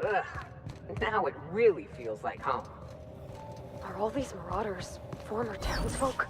Ugh. Now it really feels like home. Are all these marauders former townsfolk?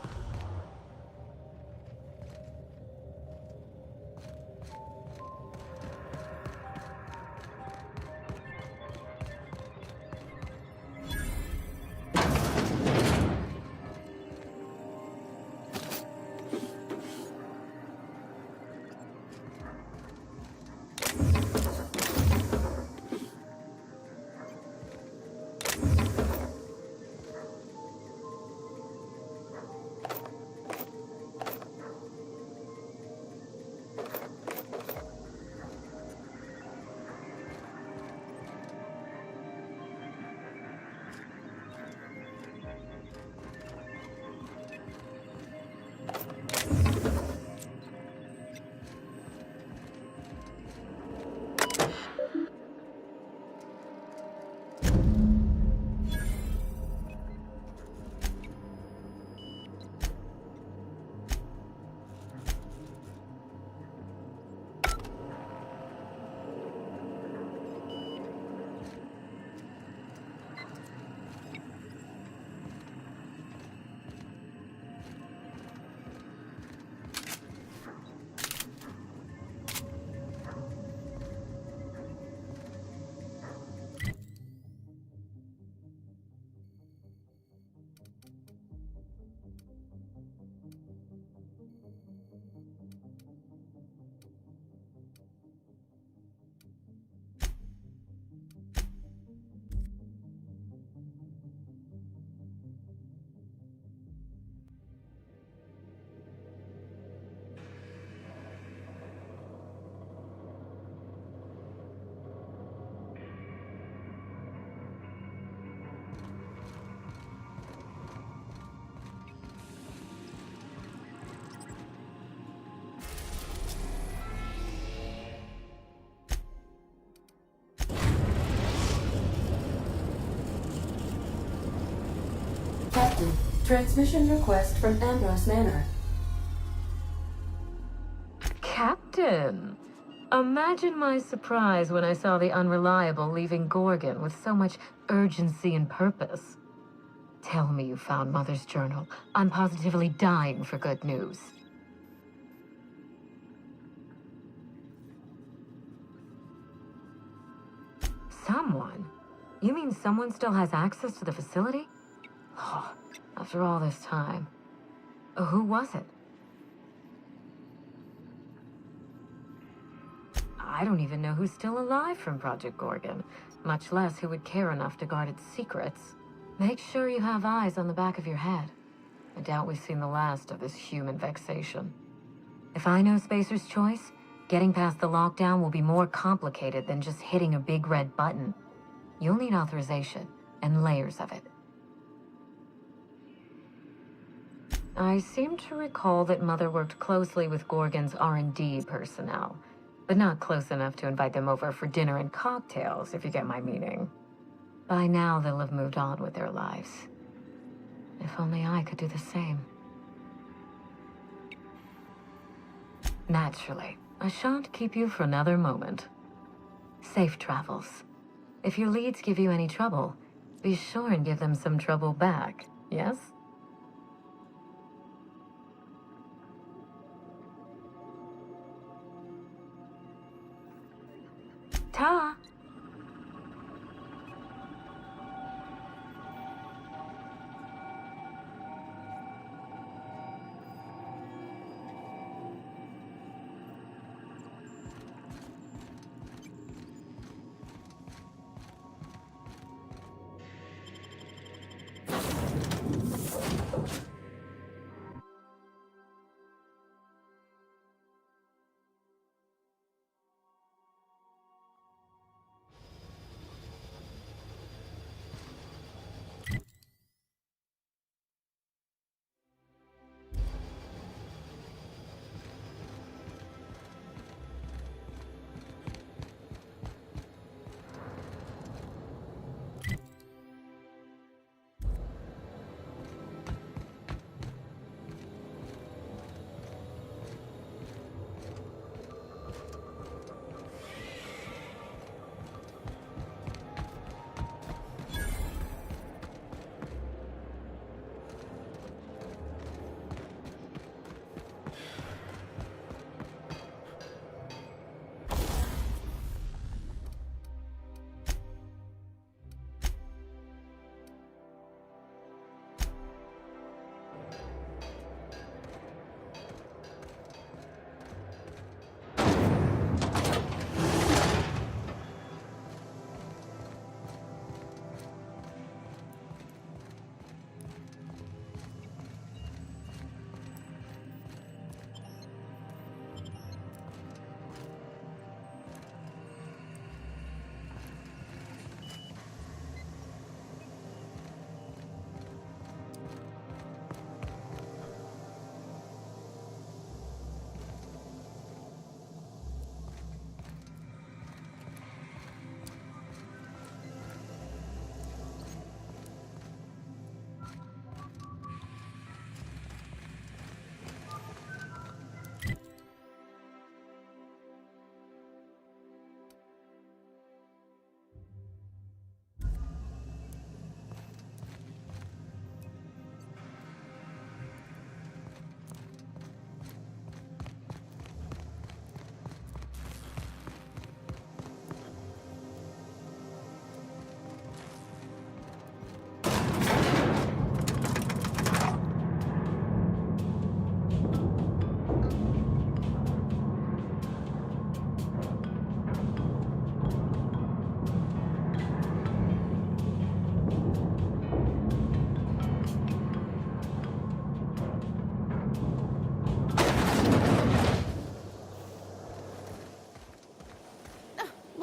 Captain, transmission request from Ambrose Manor. Captain! Imagine my surprise when I saw the Unreliable leaving Gorgon with so much urgency and purpose. Tell me you found Mother's journal. I'm positively dying for good news. Someone? You mean someone still has access to the facility? Oh, after all this time. Who was it? I don't even know who's still alive from Project Gorgon, much less who would care enough to guard its secrets. Make sure you have eyes on the back of your head. I doubt we've seen the last of this human vexation. If I know Spacer's choice, getting past the lockdown will be more complicated than just hitting a big red button. You'll need authorization, and layers of it. I seem to recall that Mother worked closely with Gorgon's R&D personnel, but not close enough to invite them over for dinner and cocktails, if you get my meaning. By now, they'll have moved on with their lives. If only I could do the same. Naturally, I shan't keep you for another moment. Safe travels. If your leads give you any trouble, be sure and give them some trouble back, yes? Ta!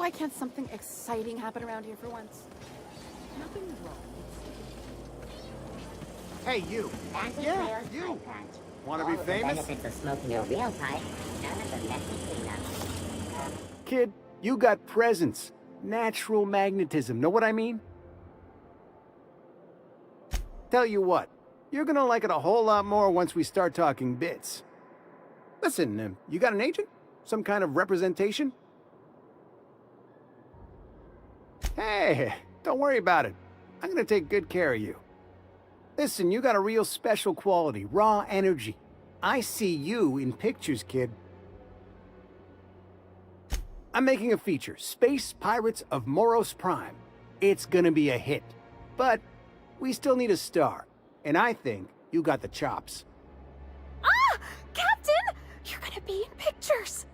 Why can't something exciting happen around here for once? Nothing wrong. Hey, you. Yeah, you. Want to be famous? Benefits of smoking a real pipe, none of the messy cleanup. Kid, you got presence. Natural magnetism, know what I mean? Tell you what, you're gonna like it a whole lot more once we start talking bits. Listen, you got an agent? Some kind of representation? Hey, don't worry about it. I'm gonna take good care of you. Listen, you got a real special quality, raw energy. I see you in pictures, kid. I'm making a feature, Space Pirates of Moros Prime. It's gonna be a hit. But we still need a star. And I think you got the chops. Ah! Captain! You're gonna be in pictures!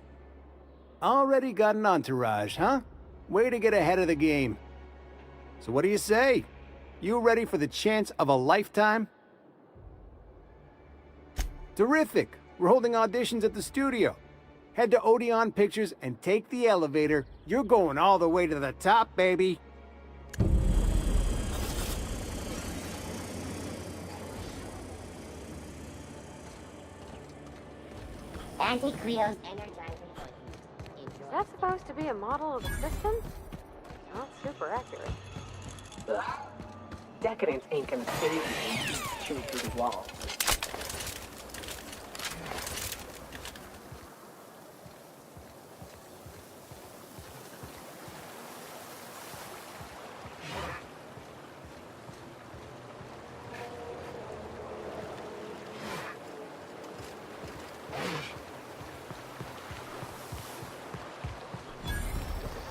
Already got an entourage, huh? Way to get ahead of the game. So what do you say? You ready for the chance of a lifetime? Terrific! We're holding auditions at the studio. Head to Odeon Pictures and take the elevator. You're going all the way to the top, baby. Anti-Creo's energizing. Is that supposed to be a model of the system? Not super accurate. Ugh. Decadence ain't gonna save you when you chew through the wall.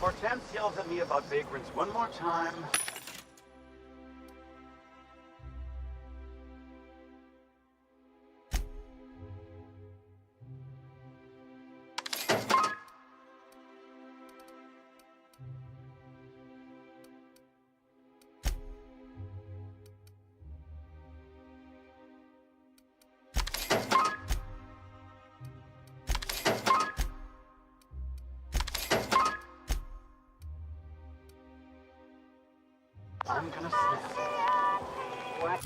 Hortense yells at me about vagrants one more time. I'm gonna snap. What?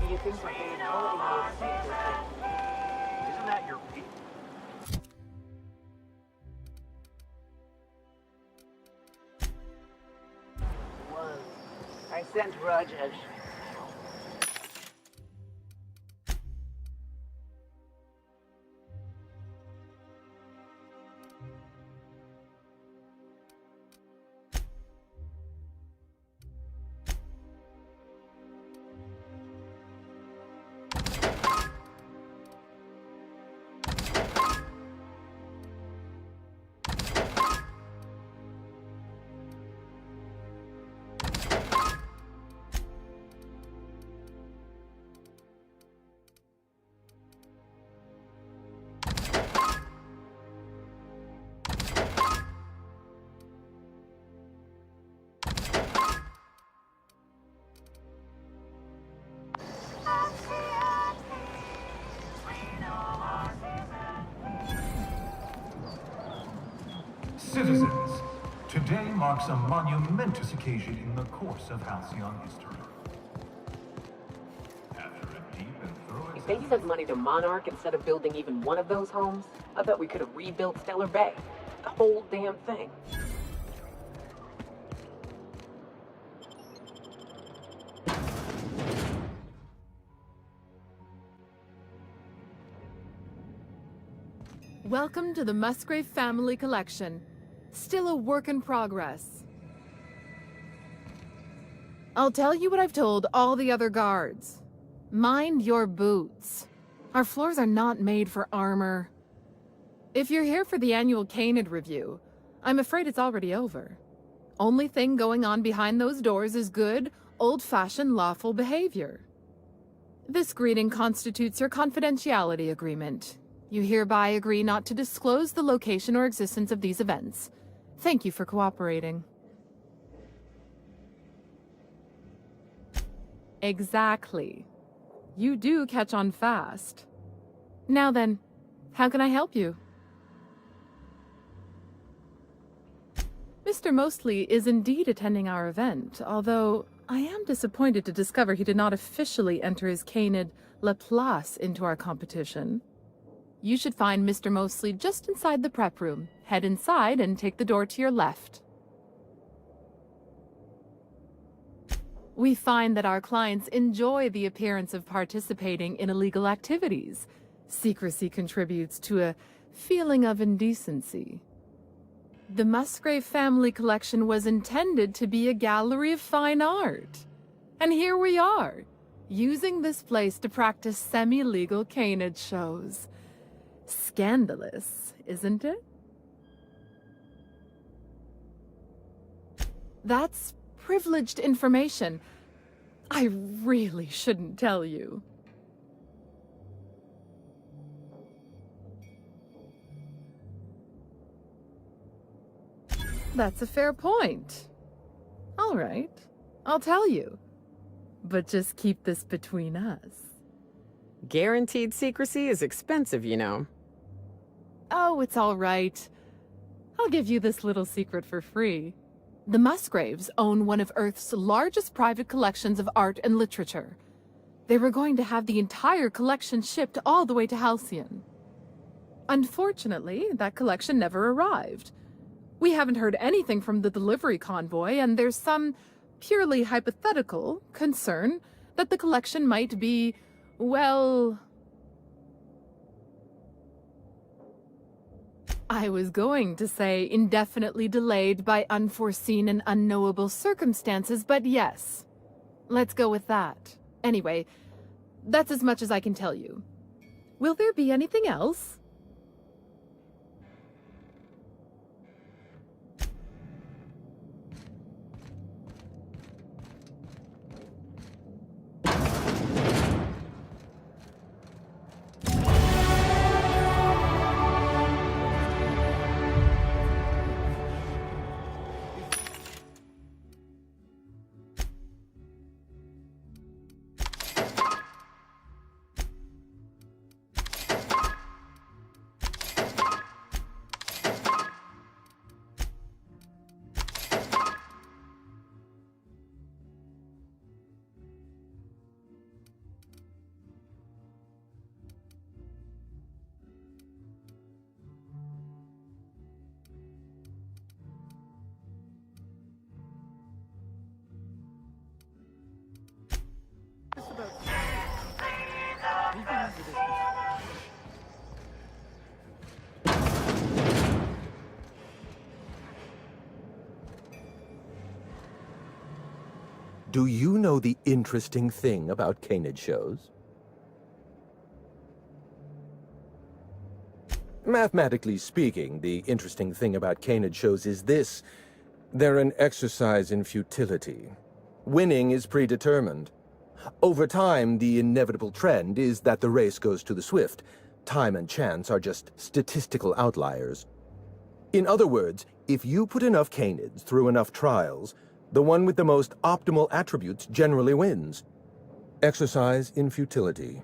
You think that they know in secret? Isn't that your beat? Was. I sent Raj a... Citizens, today marks a monumentous occasion in the course of Halcyon history. After a deep and thorough If they sent money to Monarch instead of building even one of those homes, I bet we could have rebuilt Stellar Bay. The whole damn thing. Welcome to the Musgrave Family Collection. Still a work in progress. I'll tell you what I've told all the other guards. Mind your boots. Our floors are not made for armor. If you're here for the annual Canid review, I'm afraid it's already over. Only thing going on behind those doors is good, old-fashioned lawful behavior. This greeting constitutes your confidentiality agreement. You hereby agree not to disclose the location or existence of these events. Thank you for cooperating. Exactly. You do catch on fast. Now then, how can I help you? Mr. Mostly is indeed attending our event, although I am disappointed to discover he did not officially enter his Canid Laplace into our competition. You should find Mr. Mostly just inside the prep room. Head inside and take the door to your left. We find that our clients enjoy the appearance of participating in illegal activities. Secrecy contributes to a feeling of indecency. The Musgrave Family Collection was intended to be a gallery of fine art. And here we are, using this place to practice semi-legal Canid shows. Scandalous, isn't it? That's privileged information. I really shouldn't tell you. That's a fair point. All right, I'll tell you. But just keep this between us. Guaranteed secrecy is expensive, you know. Oh, it's all right. I'll give you this little secret for free. The Musgraves own one of Earth's largest private collections of art and literature. They were going to have the entire collection shipped all the way to Halcyon. Unfortunately, that collection never arrived. We haven't heard anything from the delivery convoy, and there's some purely hypothetical concern that the collection might be, well... I was going to say indefinitely delayed by unforeseen and unknowable circumstances, but yes. Let's go with that. Anyway, that's as much as I can tell you. Will there be anything else? Do you know the interesting thing about Canid shows? Mathematically speaking, the interesting thing about Canid shows is this. They're an exercise in futility. Winning is predetermined. Over time, the inevitable trend is that the race goes to the swift. Time and chance are just statistical outliers. In other words, if you put enough Canids through enough trials, the one with the most optimal attributes generally wins. Exercise in futility.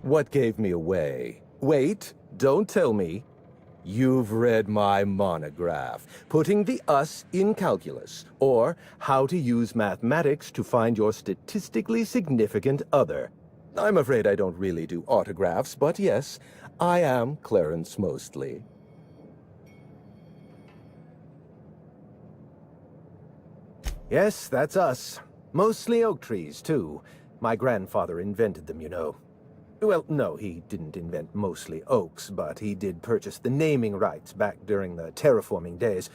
What gave me away? Wait, don't tell me. You've read my monograph, Putting the Us in Calculus, or How to Use Mathematics to Find Your Statistically Significant Other. I'm afraid I don't really do autographs, but yes, I am Clarence Mostly. Yes, that's us. Mostly oak trees, too. My grandfather invented them, you know. Well, no, he didn't invent mostly oaks, but he did purchase the naming rights back during the terraforming days.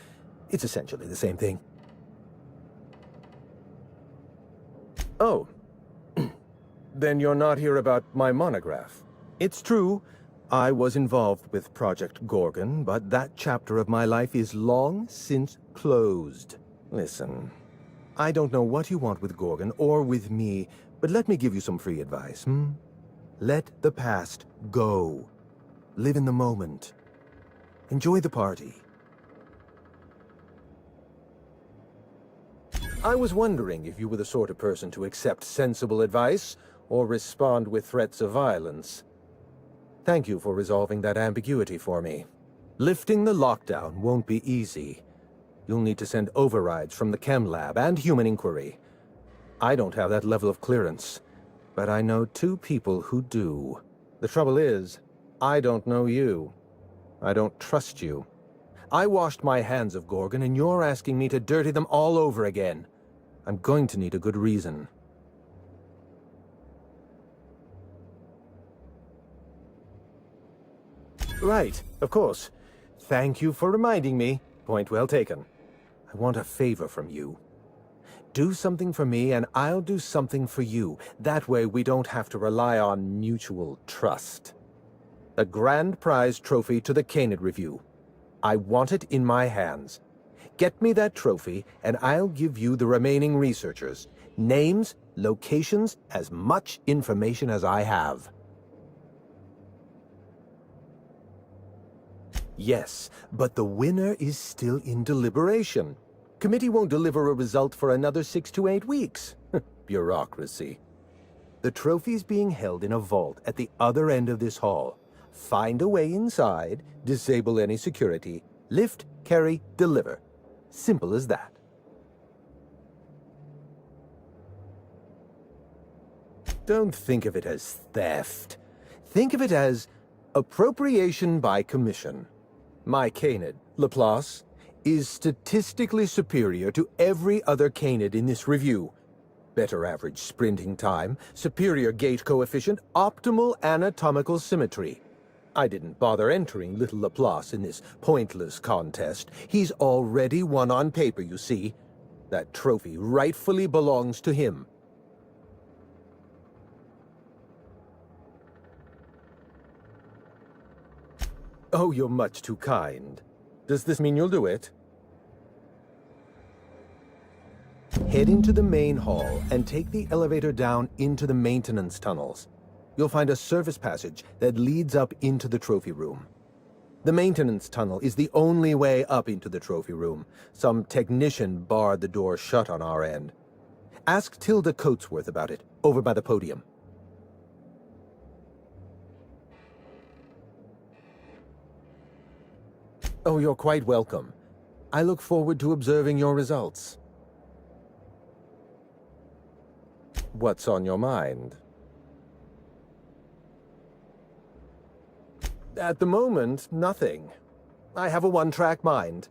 It's essentially the same thing. Oh. Then you're not here about my monograph. It's true, I was involved with Project Gorgon, but that chapter of my life is long since closed. Listen, I don't know what you want with Gorgon or with me, but let me give you some free advice, Let the past go. Live in the moment. Enjoy the party. I was wondering if you were the sort of person to accept sensible advice or respond with threats of violence. Thank you for resolving that ambiguity for me. Lifting the lockdown won't be easy. You'll need to send overrides from the chem lab and human inquiry. I don't have that level of clearance, but I know 2 people who do. The trouble is, I don't know you. I don't trust you. I washed my hands of Gorgon, and you're asking me to dirty them all over again. I'm going to need a good reason. Right, of course. Thank you for reminding me. Point well taken. I want a favor from you. Do something for me, and I'll do something for you. That way we don't have to rely on mutual trust. A grand prize trophy to the Canid Review. I want it in my hands. Get me that trophy, and I'll give you the remaining researchers. Names, locations, as much information as I have. Yes, but the winner is still in deliberation. Committee won't deliver a result for another 6 to 8 weeks. Bureaucracy. The trophy's being held in a vault at the other end of this hall. Find a way inside, disable any security, lift, carry, deliver. Simple as that. Don't think of it as theft. Think of it as appropriation by commission. My Canid, Laplace, is statistically superior to every other Canid in this review. Better average sprinting time, superior gait coefficient, optimal anatomical symmetry. I didn't bother entering little Laplace in this pointless contest. He's already won on paper, you see. That trophy rightfully belongs to him. Oh, you're much too kind. Does this mean you'll do it? Head into the main hall and take the elevator down into the maintenance tunnels. You'll find a service passage that leads up into the trophy room. The maintenance tunnel is the only way up into the trophy room. Some technician barred the door shut on our end. Ask Tilda Coatsworth about it, over by the podium. Oh, you're quite welcome. I look forward to observing your results. What's on your mind? At the moment, nothing. I have a one-track mind.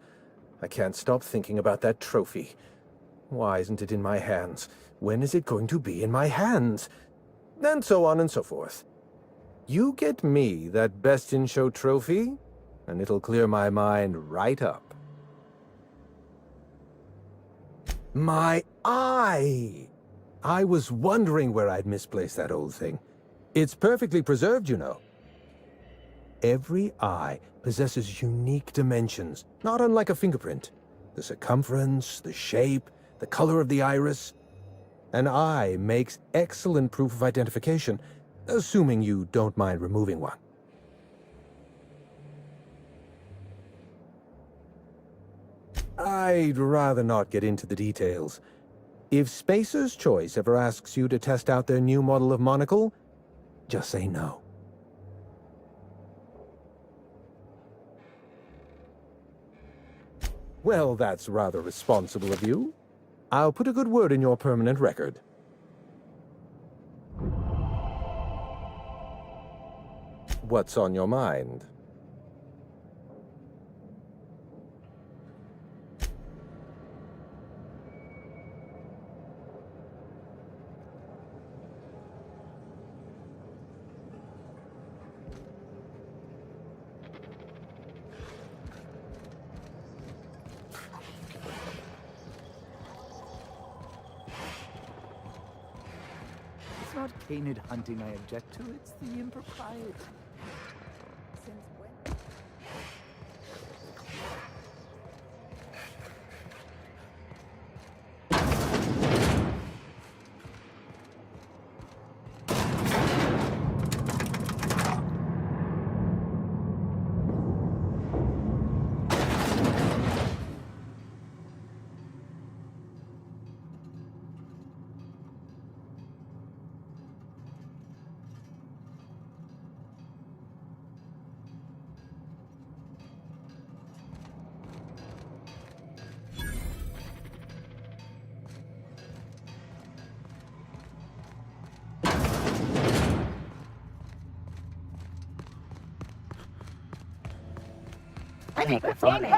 I can't stop thinking about that trophy. Why isn't it in my hands? When is it going to be in my hands? And so on and so forth. You get me that Best in Show trophy, and it'll clear my mind right up. My eye! I was wondering where I'd misplaced that old thing. It's perfectly preserved, you know. Every eye possesses unique dimensions, not unlike a fingerprint. The circumference, the shape, the color of the iris. An eye makes excellent proof of identification, assuming you don't mind removing one. I'd rather not get into the details. If Spacer's Choice ever asks you to test out their new model of monocle, just say no. Well, that's rather responsible of you. I'll put a good word in your permanent record. What's on your mind? not canid hunting I object to, it's the impropriety. Since when? I think we're falling.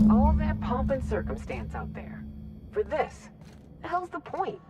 All that pomp and circumstance out there. For this. The hell's the point?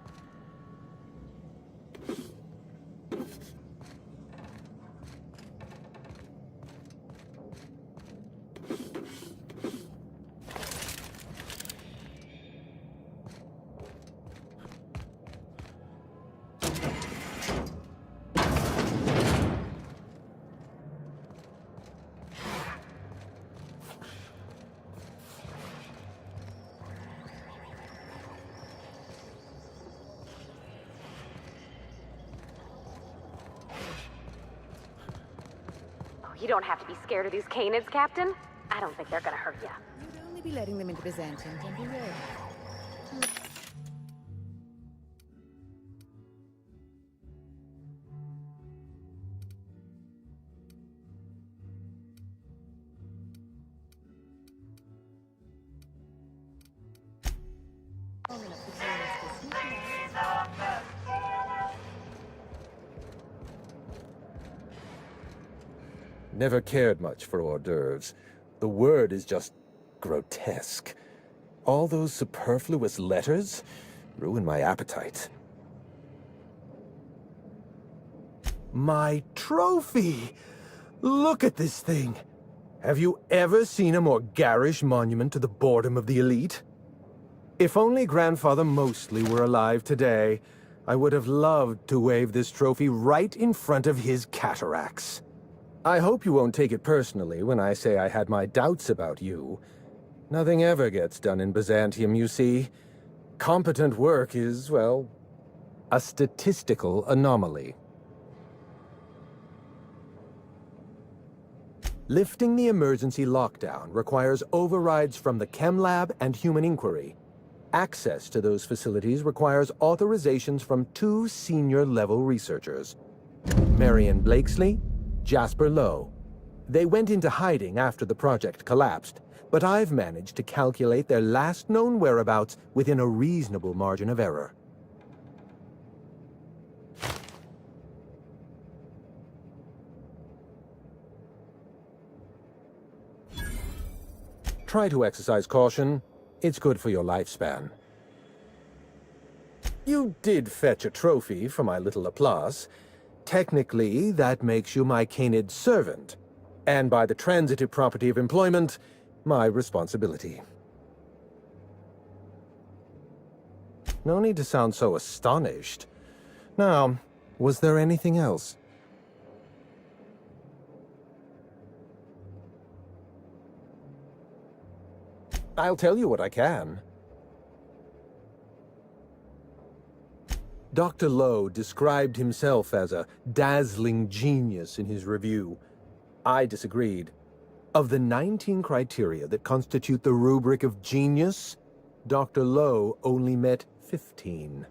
You don't have to be scared of these canids, Captain. I don't think they're gonna hurt you. You'd only be letting them into Byzantium temporarily. Long enough to tell us to sneak out. Never cared much for hors d'oeuvres. The word is just grotesque. All those superfluous letters ruin my appetite. My trophy! Look at this thing! Have you ever seen a more garish monument to the boredom of the elite? If only Grandfather Mostly were alive today, I would have loved to wave this trophy right in front of his cataracts. I hope you won't take it personally when I say I had my doubts about you. Nothing ever gets done in Byzantium, you see. Competent work is, well, a statistical anomaly. Lifting the emergency lockdown requires overrides from the Chem Lab and Human Inquiry. Access to those facilities requires authorizations from 2 senior-level researchers, Marion Blakesley, Jasper Lowe. They went into hiding after the project collapsed, but I've managed to calculate their last known whereabouts within a reasonable margin of error. Try to exercise caution. It's good for your lifespan. You did fetch a trophy for my little Laplace. Technically, that makes you my canid servant, and by the transitive property of employment, my responsibility. No need to sound so astonished. Now, was there anything else? I'll tell you what I can. Dr. Lowe described himself as a dazzling genius in his review. I disagreed. Of the 19 criteria that constitute the rubric of genius, Dr. Lowe only met 15.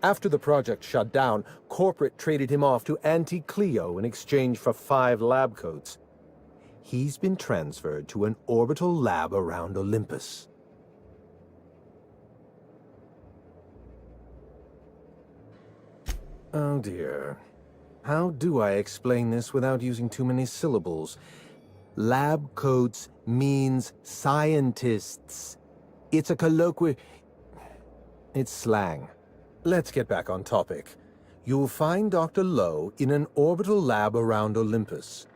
After the project shut down, corporate traded him off to Anti-Cleo in exchange for 5 lab coats. He's been transferred to an orbital lab around Olympus. Oh dear. How do I explain this without using too many syllables? Lab coats means scientists. It's a colloquial... It's slang. Let's get back on topic. You'll find Dr. Lowe in an orbital lab around Olympus.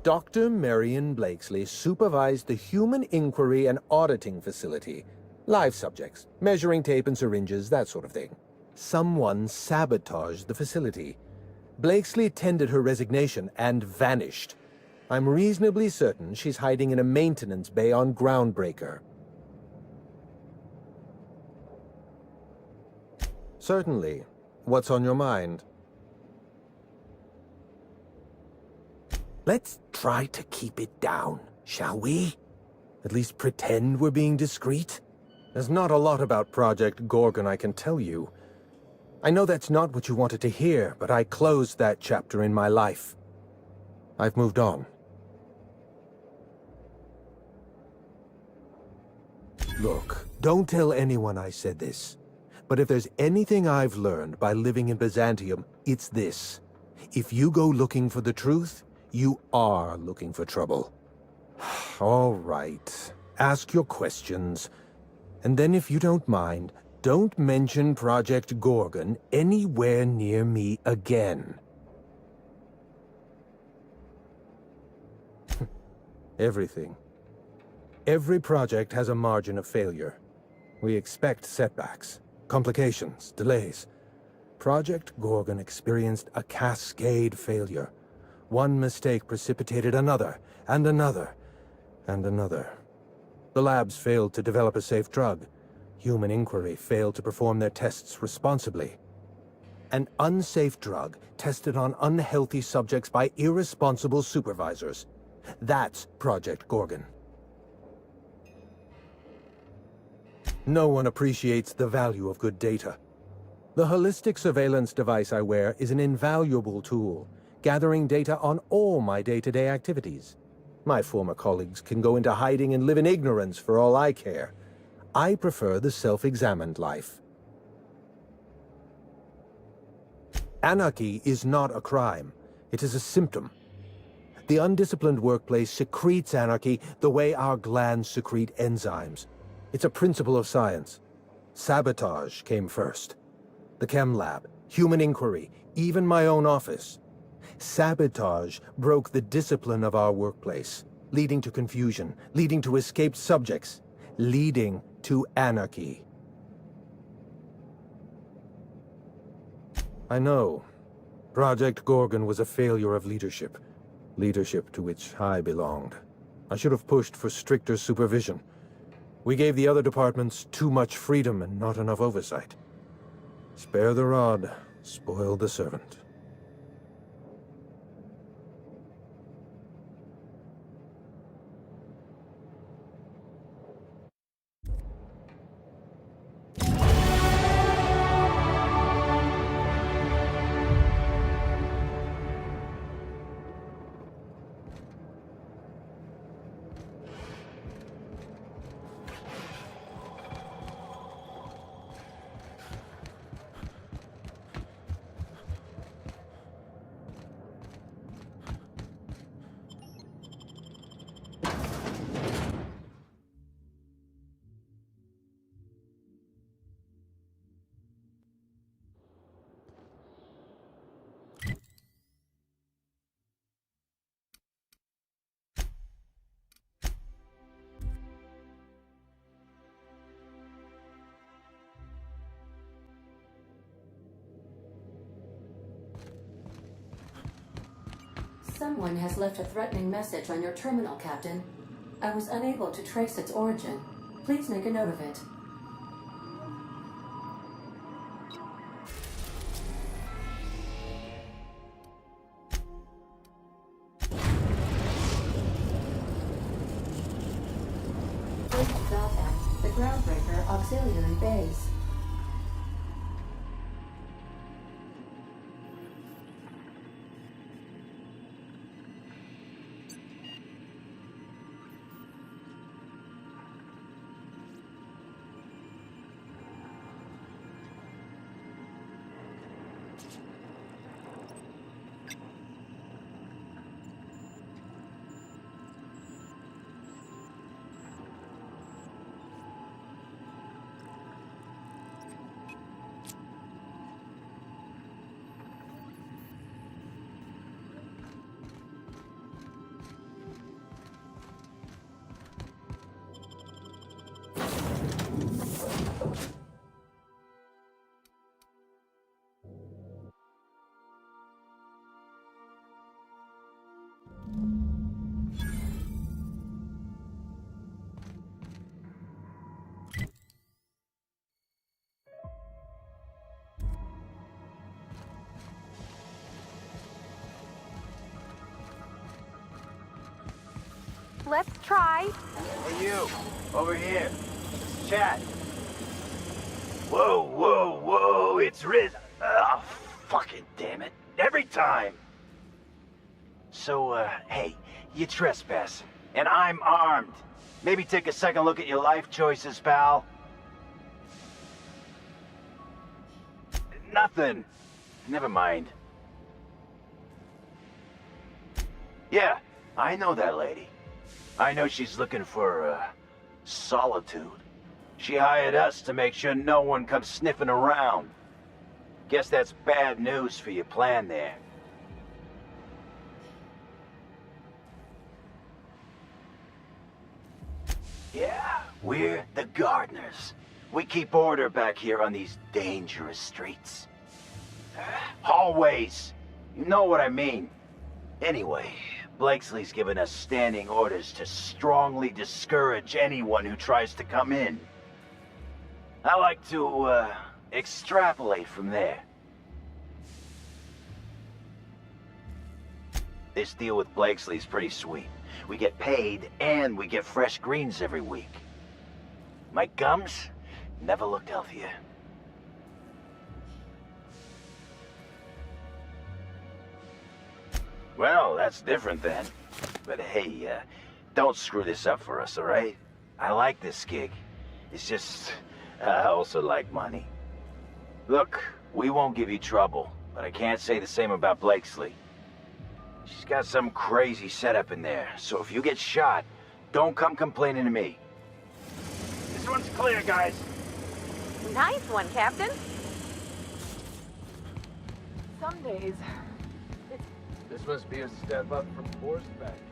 Dr. Marion Blakesley supervised the Human Inquiry and Auditing Facility. Live subjects, measuring tape and syringes, that sort of thing. Someone sabotaged the facility. Blakesley tendered her resignation and vanished. I'm reasonably certain she's hiding in a maintenance bay on Groundbreaker. Certainly. What's on your mind? Let's try to keep it down, shall we? At least pretend we're being discreet. There's not a lot about Project Gorgon I can tell you. I know that's not what you wanted to hear, but I closed that chapter in my life. I've moved on. Look, don't tell anyone I said this. But if there's anything I've learned by living in Byzantium, it's this. If you go looking for the truth, you are looking for trouble. All right. Ask your questions. And then if you don't mind, don't mention Project Gorgon anywhere near me again. Everything. Every project has a margin of failure. We expect setbacks, complications, delays. Project Gorgon experienced a cascade failure. One mistake precipitated another, and another, and another. The labs failed to develop a safe drug. Human Inquiry failed to perform their tests responsibly. An unsafe drug tested on unhealthy subjects by irresponsible supervisors. That's Project Gorgon. No one appreciates the value of good data. The holistic surveillance device I wear is an invaluable tool, gathering data on all my day-to-day activities. My former colleagues can go into hiding and live in ignorance for all I care. I prefer the self-examined life. Anarchy is not a crime. It is a symptom. The undisciplined workplace secretes anarchy the way our glands secrete enzymes. It's a principle of science. Sabotage came first. The chem lab, Human Inquiry, even my own office. Sabotage broke the discipline of our workplace, leading to confusion, leading to escaped subjects, leading to anarchy. I know. Project Gorgon was a failure of leadership. Leadership to which I belonged. I should have pushed for stricter supervision. We gave the other departments too much freedom and not enough oversight. Spare the rod, spoil the servant. Someone has left a threatening message on your terminal, Captain. I was unable to trace its origin. Please make a note of it. The groundbreaker auxiliary base. Let's try. Hey, you! Over here. Chat. Whoa, whoa, whoa! It's Riz. Oh, fucking damn it! Every time. So, hey, you trespassing. And I'm armed. Maybe take a second look at your life choices, pal. Nothing. Never mind. Yeah, I know that lady. I know she's looking for, solitude. She hired us to make sure no one comes sniffing around. Guess that's bad news for your plan there. Yeah, we're the gardeners. We keep order back here on these dangerous streets. Hallways. You know what I mean. Anyway, Blakesley's given us standing orders to strongly discourage anyone who tries to come in. I like to, extrapolate from there. This deal with Blakesley's pretty sweet. We get paid, and we get fresh greens every week. My gums never looked healthier. Well, that's different then. But hey, don't screw this up for us, alright? I like this gig. It's just, I also like money. Look, we won't give you trouble, but I can't say the same about Blakesley. She's got some crazy setup in there, so if you get shot, don't come complaining to me. This one's clear, guys. Nice one, Captain. Some days, This must be a step up from Force Factory.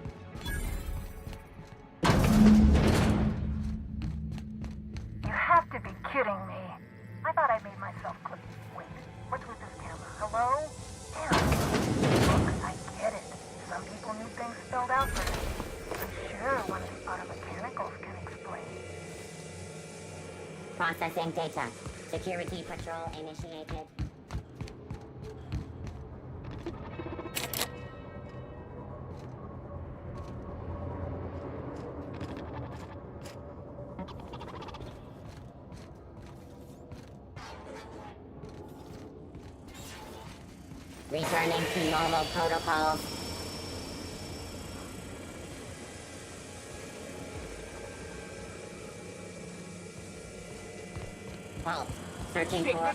You have to be kidding me. I thought I made myself clear. Wait, what's with this camera? Hello? Damn. Look, I get it. Some people need things spelled out for them. I'm sure one of the automechanicals can explain. Processing data. Security patrol initiated. Returning to normal protocols. Halt. Searching for...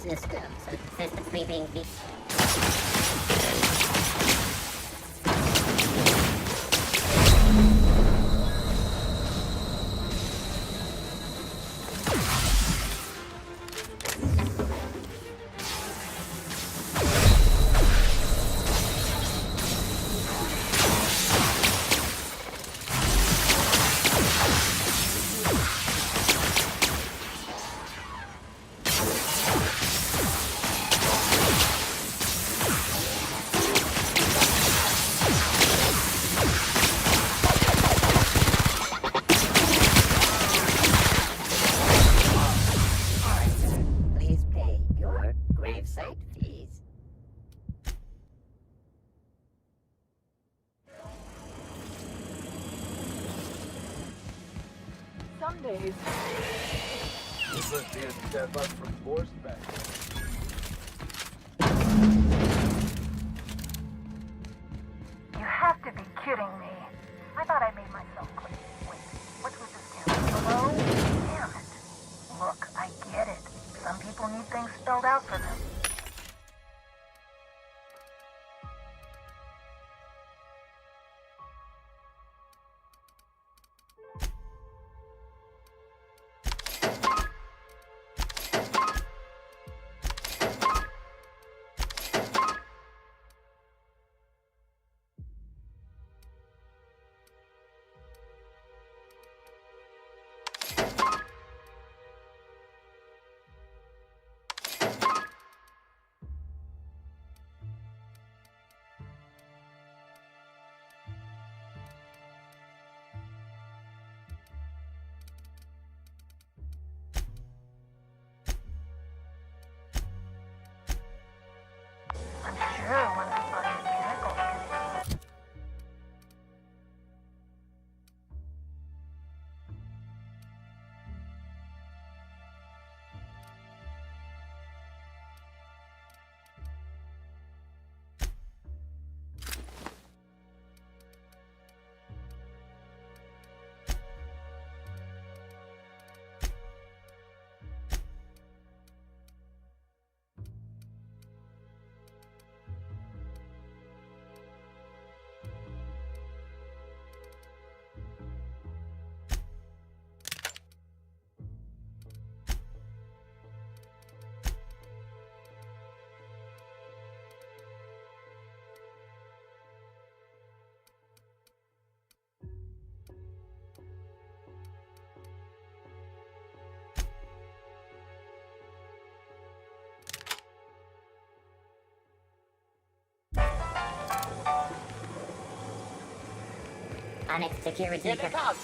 System sweeping. Some days. This must be a step up from Force Factory. You kidding me. I thought I made myself clear. Wait, what's with this camera? Hello? Damn it. Look, I get it. Some people need things spelled out for them. I'm sure one of the biomechanicals can... Onyx security. Here they come.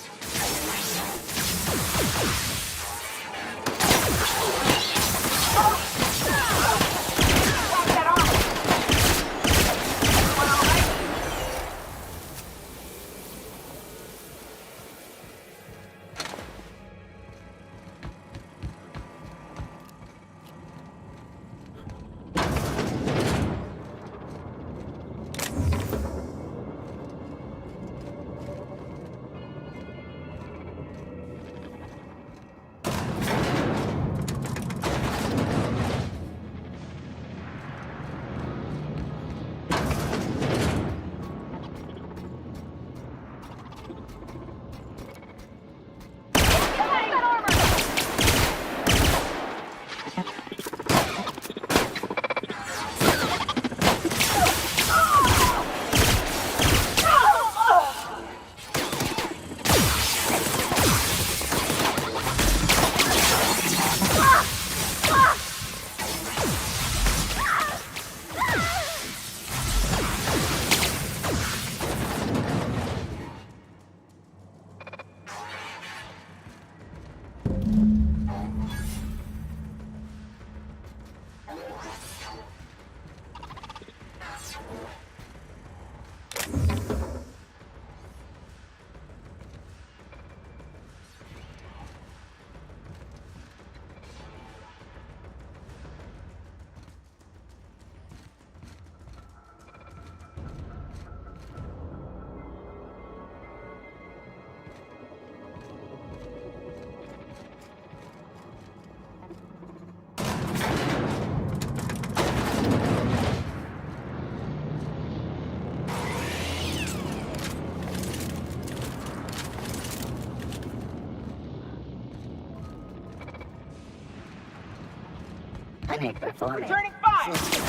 Clinic performance. Returning fire!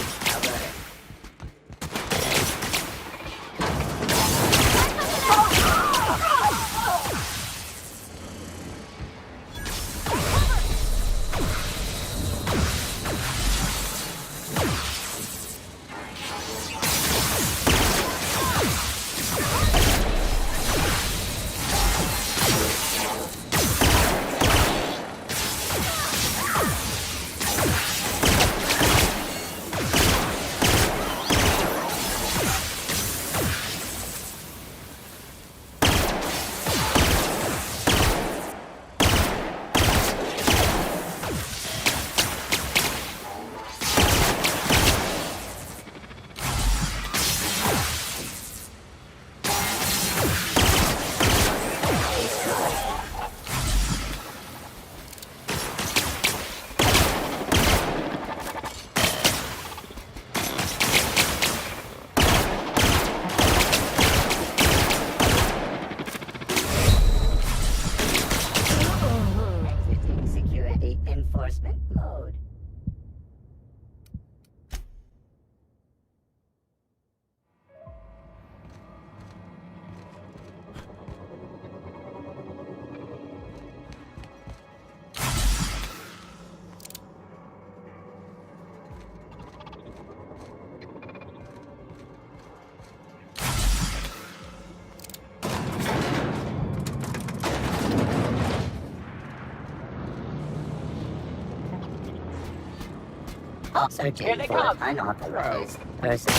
Searching Here they for come. unauthorized person.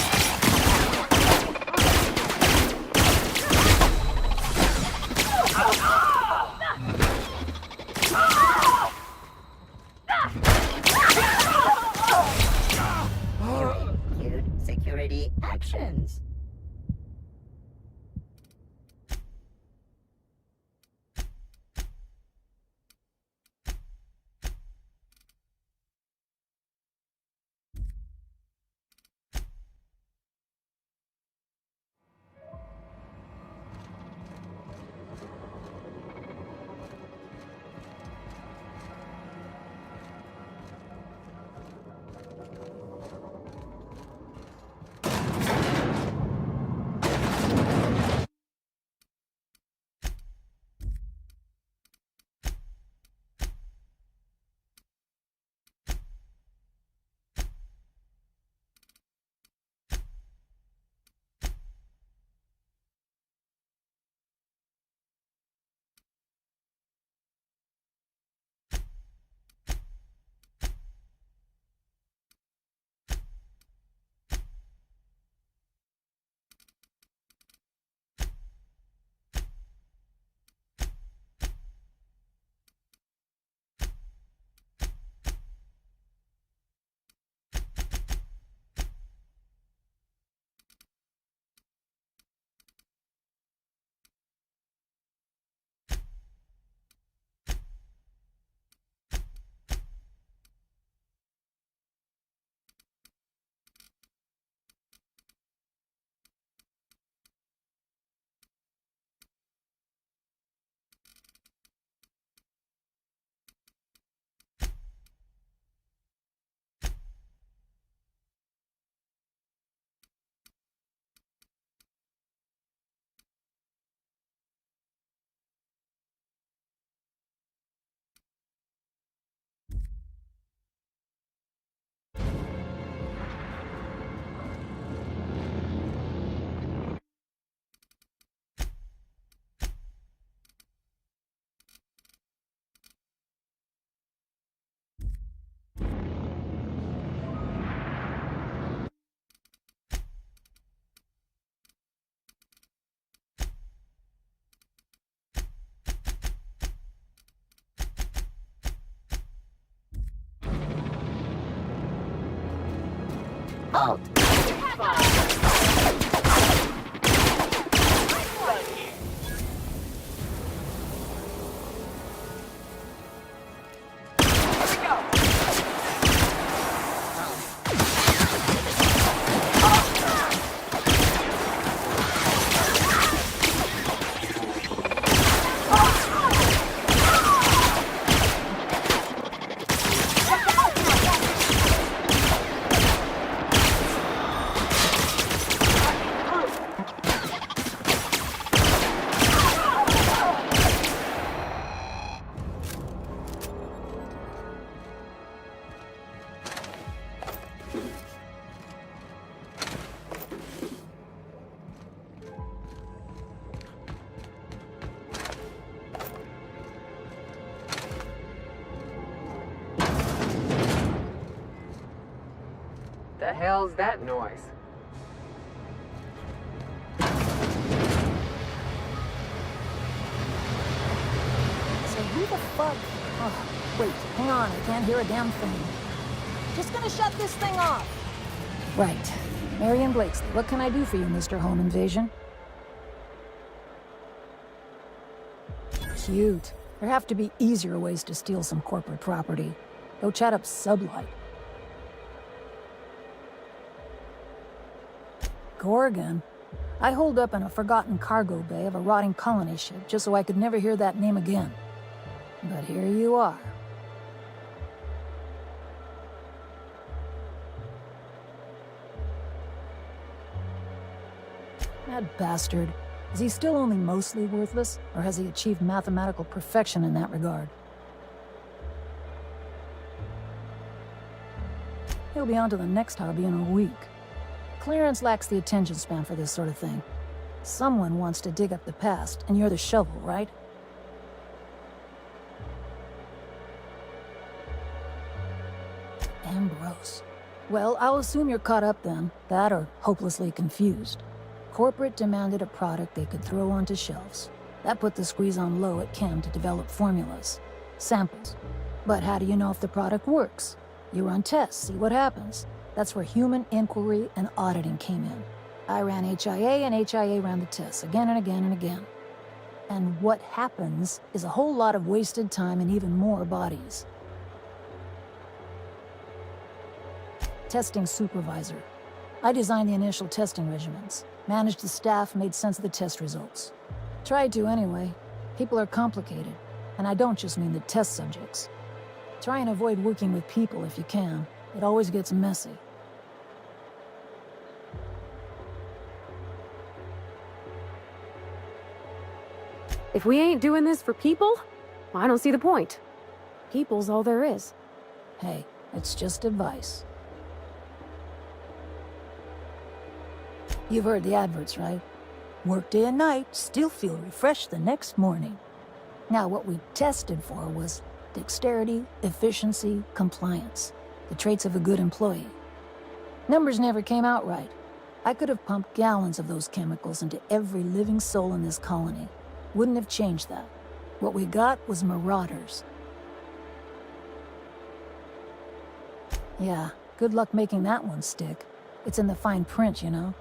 Cute security actions. Halt. The hell's that noise? So who the fuck? Oh, wait, hang on, I can't hear a damn thing. Just gonna shut this thing off. Right. Marion Blakesley, what can I do for you, Mr. Home Invasion? Cute. There have to be easier ways to steal some corporate property. Go chat up Sublight. Gorgon? I holed up in a forgotten cargo bay of a rotting colony ship just so I could never hear that name again. But here you are. That bastard. Is he still only mostly worthless, or has he achieved mathematical perfection in that regard? He'll be on to the next hobby in a week. Clarence lacks the attention span for this sort of thing. Someone wants to dig up the past, and you're the shovel, right? Ambrose. Well, I'll assume you're caught up then. That or hopelessly confused. Corporate demanded a product they could throw onto shelves. That put the squeeze on low at Chem to develop formulas. Samples. But how do you know if the product works? You run tests, see what happens. That's where human inquiry and auditing came in. I ran HIA and HIA ran the tests again and again and again. And what happens is a whole lot of wasted time and even more bodies. Testing supervisor. I designed the initial testing regimens, managed the staff, made sense of the test results. Tried to anyway. People are complicated, and I don't just mean the test subjects. Try and avoid working with people if you can. It always gets messy. If we ain't doing this for people, I don't see the point. People's all there is. Hey, it's just advice. You've heard the adverts, right? Work day and night, still feel refreshed the next morning. Now, what we tested for was dexterity, efficiency, compliance. The traits of a good employee. Numbers never came out right. I could have pumped gallons of those chemicals into every living soul in this colony. Wouldn't have changed that. What we got was marauders. Yeah, good luck making that one stick. It's in the fine print, you know.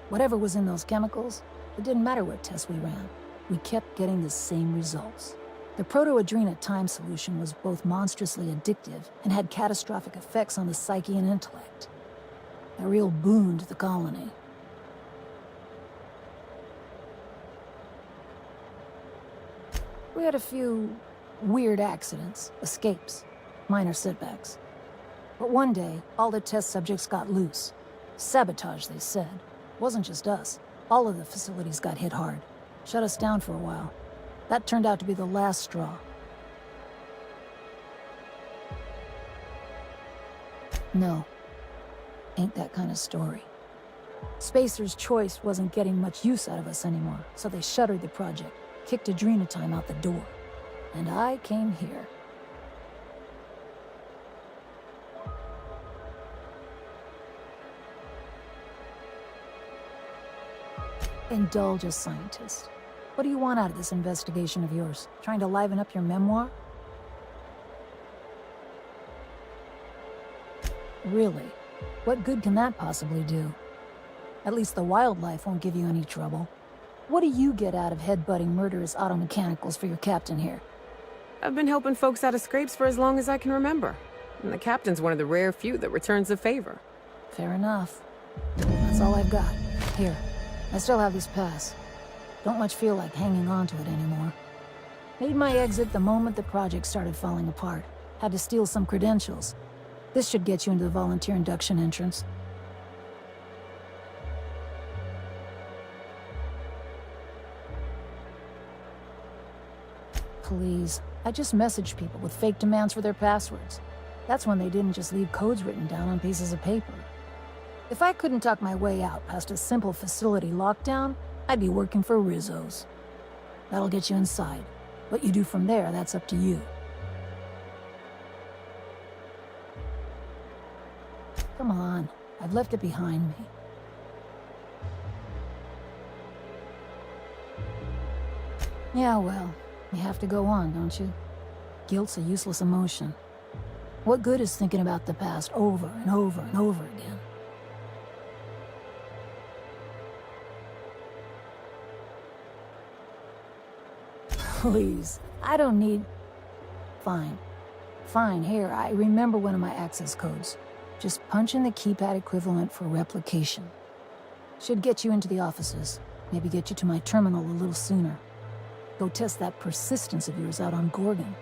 Whatever was in those chemicals, it didn't matter what tests we ran. We kept getting the same results. The protoadrena time solution was both monstrously addictive and had catastrophic effects on the psyche and intellect. A real boon to the colony. We had a few weird accidents, escapes, minor setbacks. But one day, all the test subjects got loose. Sabotage, they said. Wasn't just us. All of the facilities got hit hard. Shut us down for a while. That turned out to be the last straw. No. Ain't that kind of story. Spacer's Choice wasn't getting much use out of us anymore, so they shuttered the project, kicked Adrenatime out the door. And I came here. Indulge a scientist. What do you want out of this investigation of yours? Trying to liven up your memoir? Really? What good can that possibly do? At least the wildlife won't give you any trouble. What do you get out of headbutting murderous automechanicals for your captain here? I've been helping folks out of scrapes for as long as I can remember. And the captain's one of the rare few that returns the favor. Fair enough. That's all I've got. Here. I still have this pass. Don't much feel like hanging on to it anymore. Made my exit the moment the project started falling apart. Had to steal some credentials. This should get you into the volunteer induction entrance. Please. I just messaged people with fake demands for their passwords. That's when they didn't just leave codes written down on pieces of paper. If I couldn't talk my way out past a simple facility lockdown, I'd be working for Rizzo's. That'll get you inside. What you do from there, that's up to you. Come on, I've left it behind me. Yeah, well, you have to go on, don't you? Guilt's a useless emotion. What good is thinking about the past over and over and over again? Please, I don't need... Fine. Fine, here, I remember one of my access codes. Just punch in the keypad equivalent for replication. Should get you into the offices. Maybe get you to my terminal a little sooner. Go test that persistence of yours out on Gorgon.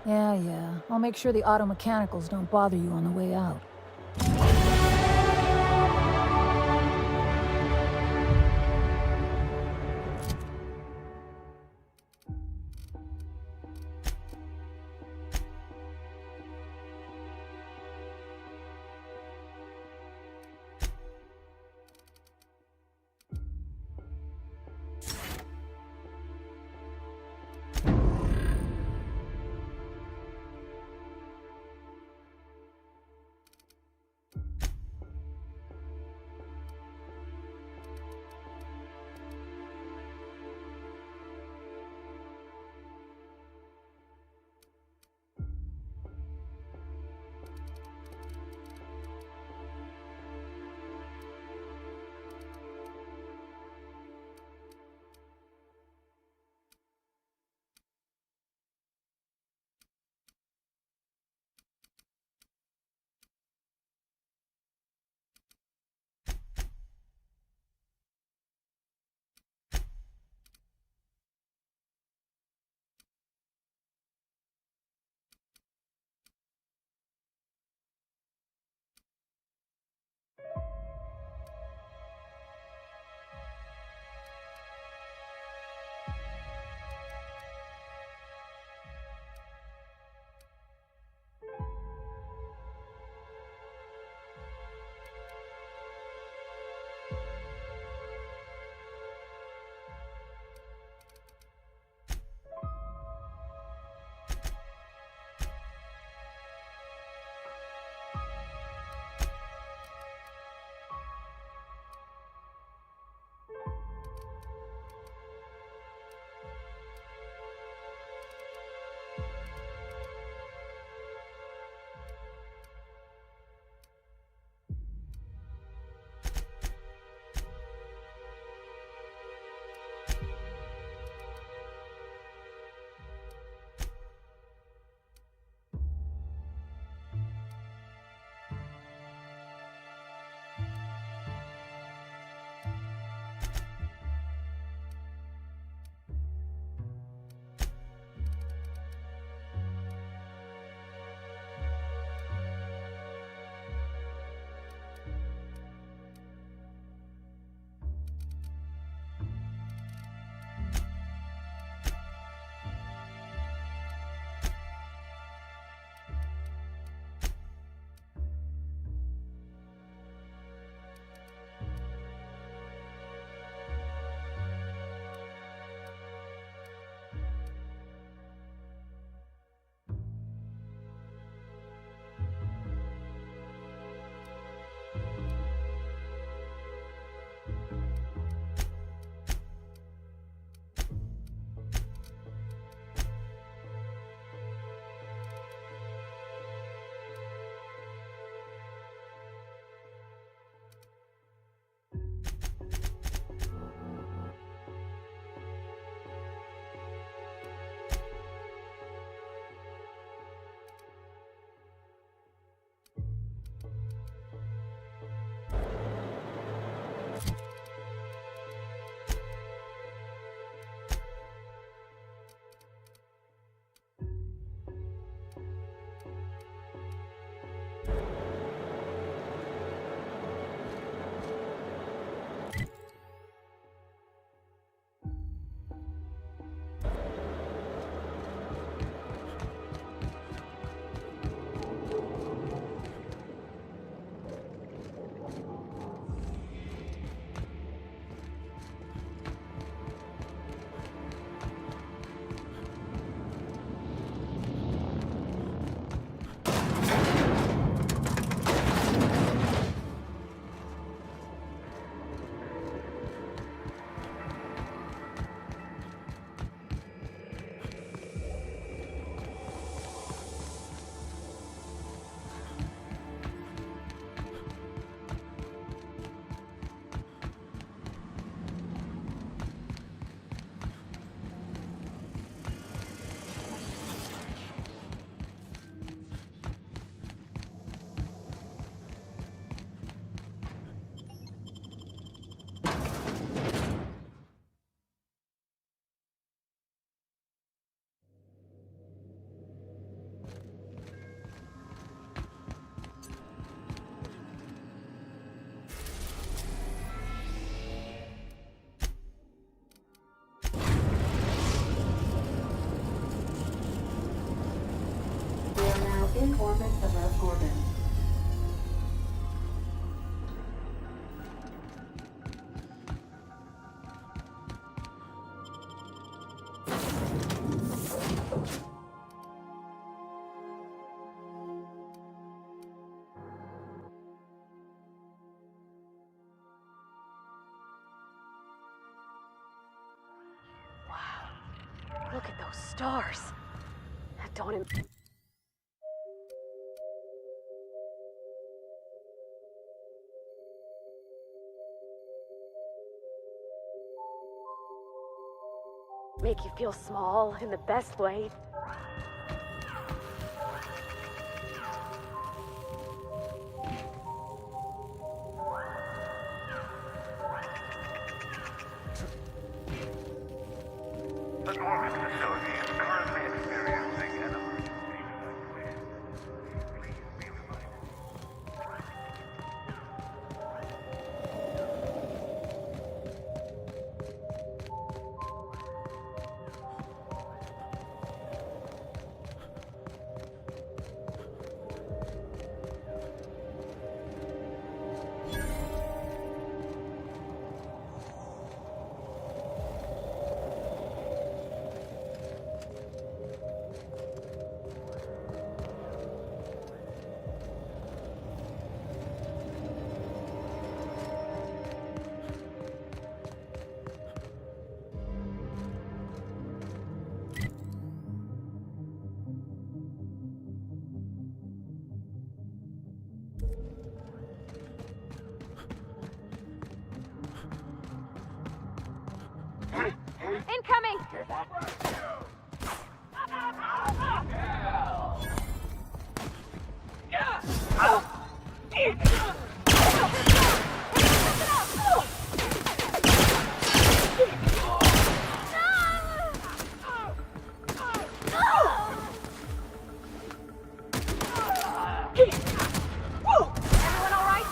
Yeah. I'll make sure the auto mechanicals don't bother you on the way out. orbit above Gorgon. Look at those stars. Don't make you feel small in the best way. The Gorgon facility is currently experiencing an emergency evacuation. Please be reminded. Incoming! Everyone all right?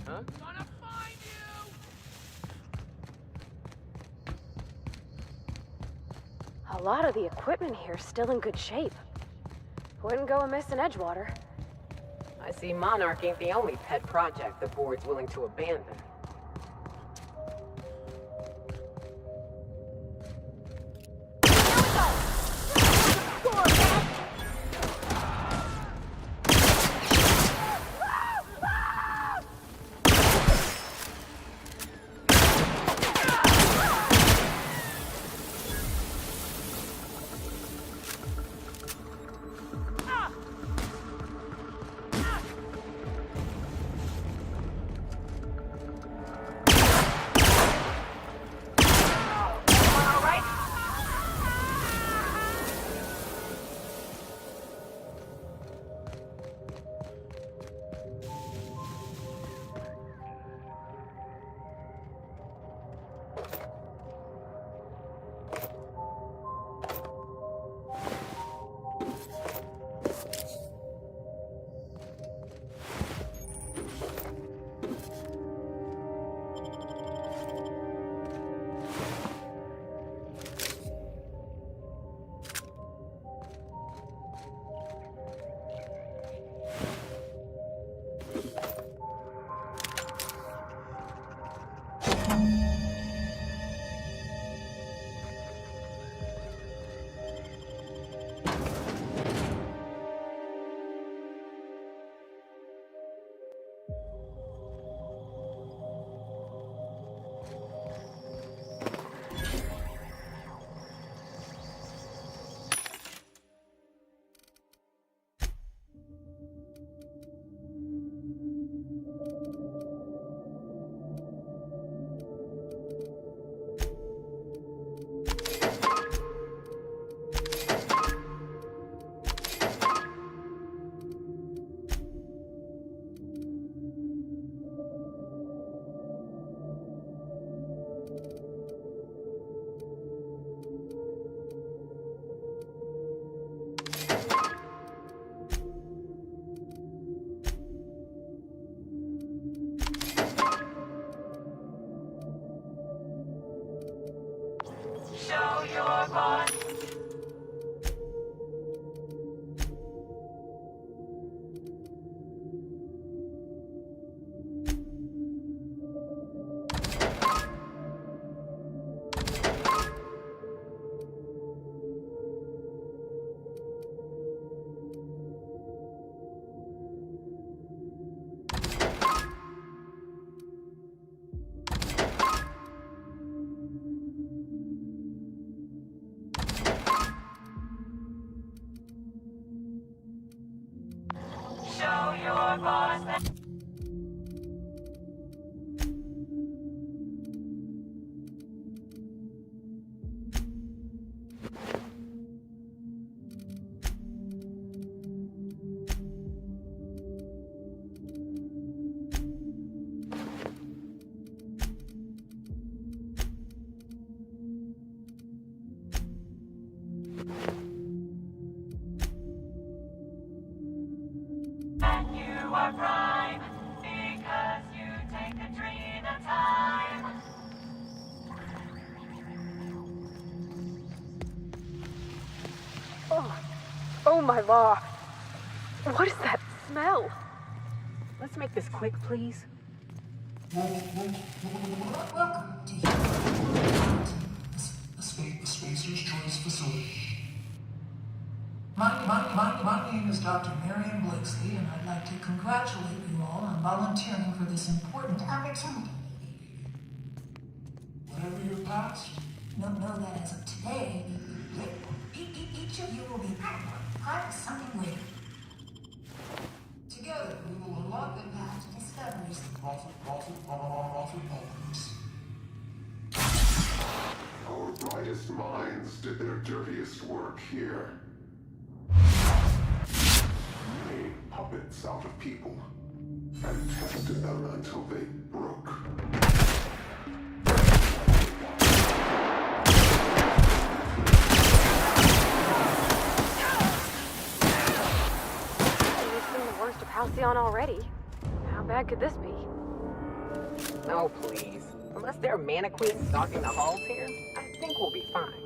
Huh? A lot of the equipment here's still in good shape. Wouldn't go amiss in Edgewater. I see Monarch ain't the only pet project the board's willing to abandon. Oh my law. What is that smell? Let's make this quick, please. Welcome to the Spacer's Choice Facility. My name is Dr. Marion Blakeslee, and I'd like to congratulate you all on volunteering for this important opportunity. Whatever your past, know that as of today, each of you will be part of something greater. Together, we will unlock the path to discoveries. Our brightest minds did their dirtiest work here. Made puppets out of people and tested them until they broke. We've seen the worst of Halcyon already. How bad could this be? No, please. Unless there are mannequins stalking the halls here, I think we'll be fine.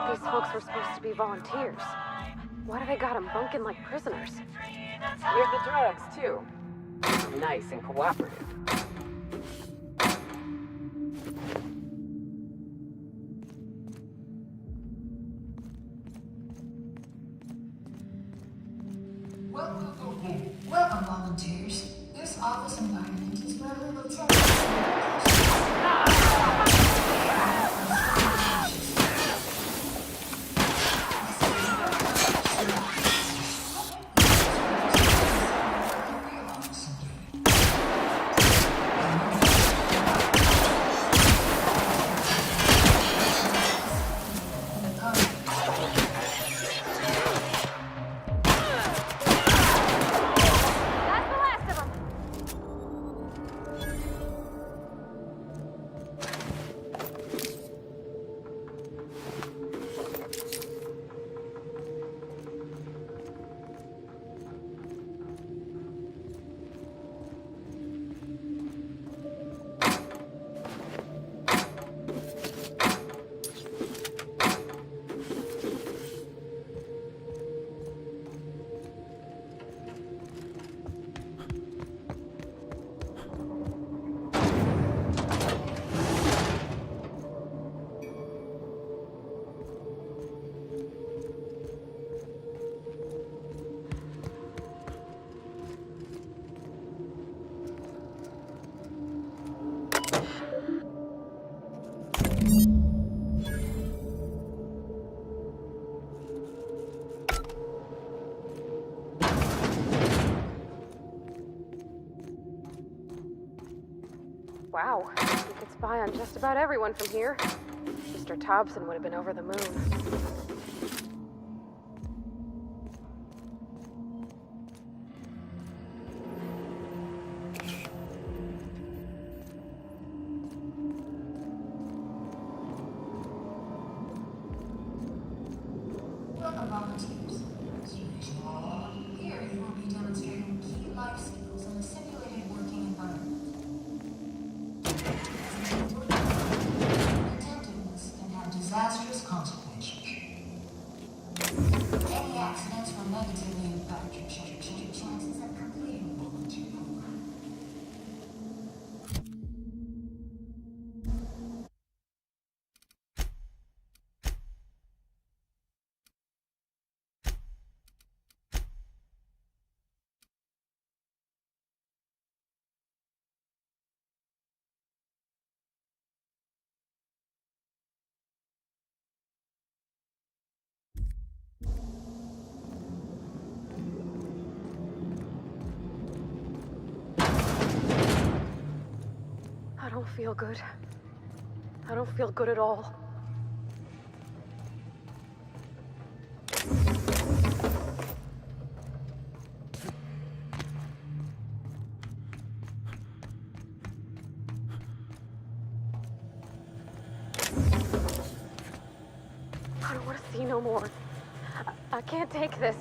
These folks were supposed to be volunteers. Why do they got them bunking like prisoners? Here's the drugs, too. Nice and cooperative. Welcome, volunteers. This office environment is where we will test That's the last of them. Wow, we could spy on just about everyone from here. Mr. Thompson would have been over the moon. Welcome, volunteers. As usual, here you will be demonstrating key life skills in a simulated working environment. Attentiveness can have disastrous consequences. Any accidents will negatively impact your chances of completing the volunteer program. I don't feel good. I don't feel good at all. I don't want to see no more. I can't take this.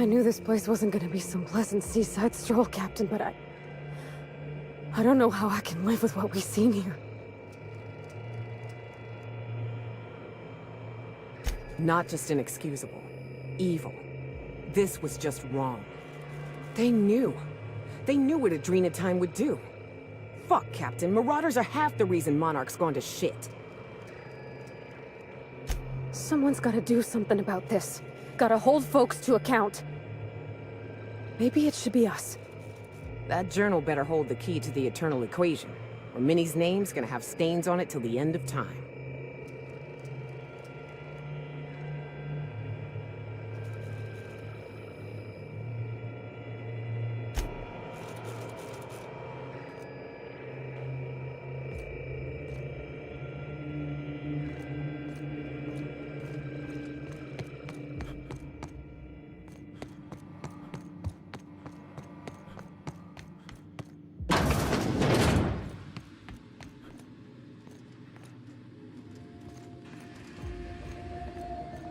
I knew this place wasn't gonna be some pleasant seaside stroll, Captain, but I don't know how I can live with what we've seen here. Not just inexcusable. Evil. This was just wrong. They knew. They knew what Adrena Time would do. Fuck, Captain. Marauders are half the reason Monarch's gone to shit. Someone's gotta do something about this. Gotta hold folks to account. Maybe it should be us. That journal better hold the key to the eternal equation, or Minnie's name's gonna have stains on it till the end of time.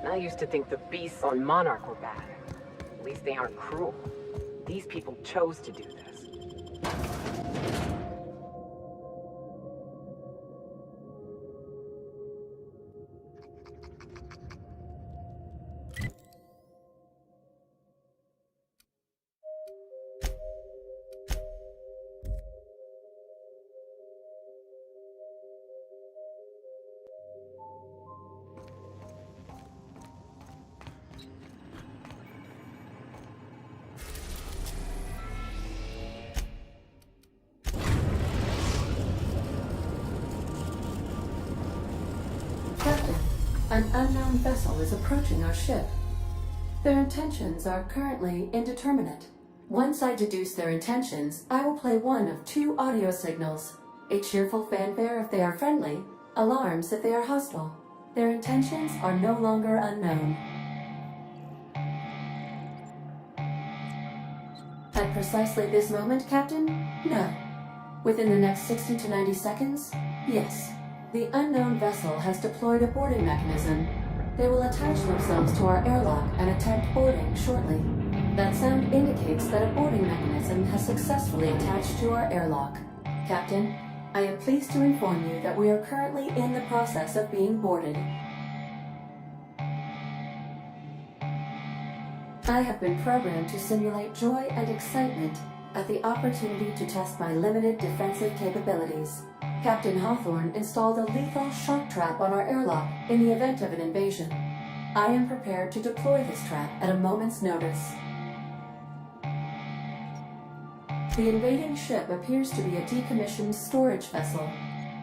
I used to think the beasts on Monarch were bad. At least they aren't cruel. These people chose to do this. Captain, an unknown vessel is approaching our ship. Their intentions are currently indeterminate. Once I deduce their intentions, I will play one of two audio signals. A cheerful fanfare if they are friendly, alarms if they are hostile. Their intentions are no longer unknown. At precisely this moment, Captain? No. Within the next 60 to 90 seconds? Yes. The unknown vessel has deployed a boarding mechanism. They will attach themselves to our airlock and attempt boarding shortly. That sound indicates that a boarding mechanism has successfully attached to our airlock. Captain, I am pleased to inform you that we are currently in the process of being boarded. I have been programmed to simulate joy and excitement at the opportunity to test my limited defensive capabilities. Captain Hawthorne installed a lethal shock trap on our airlock in the event of an invasion. I am prepared to deploy this trap at a moment's notice. The invading ship appears to be a decommissioned storage vessel.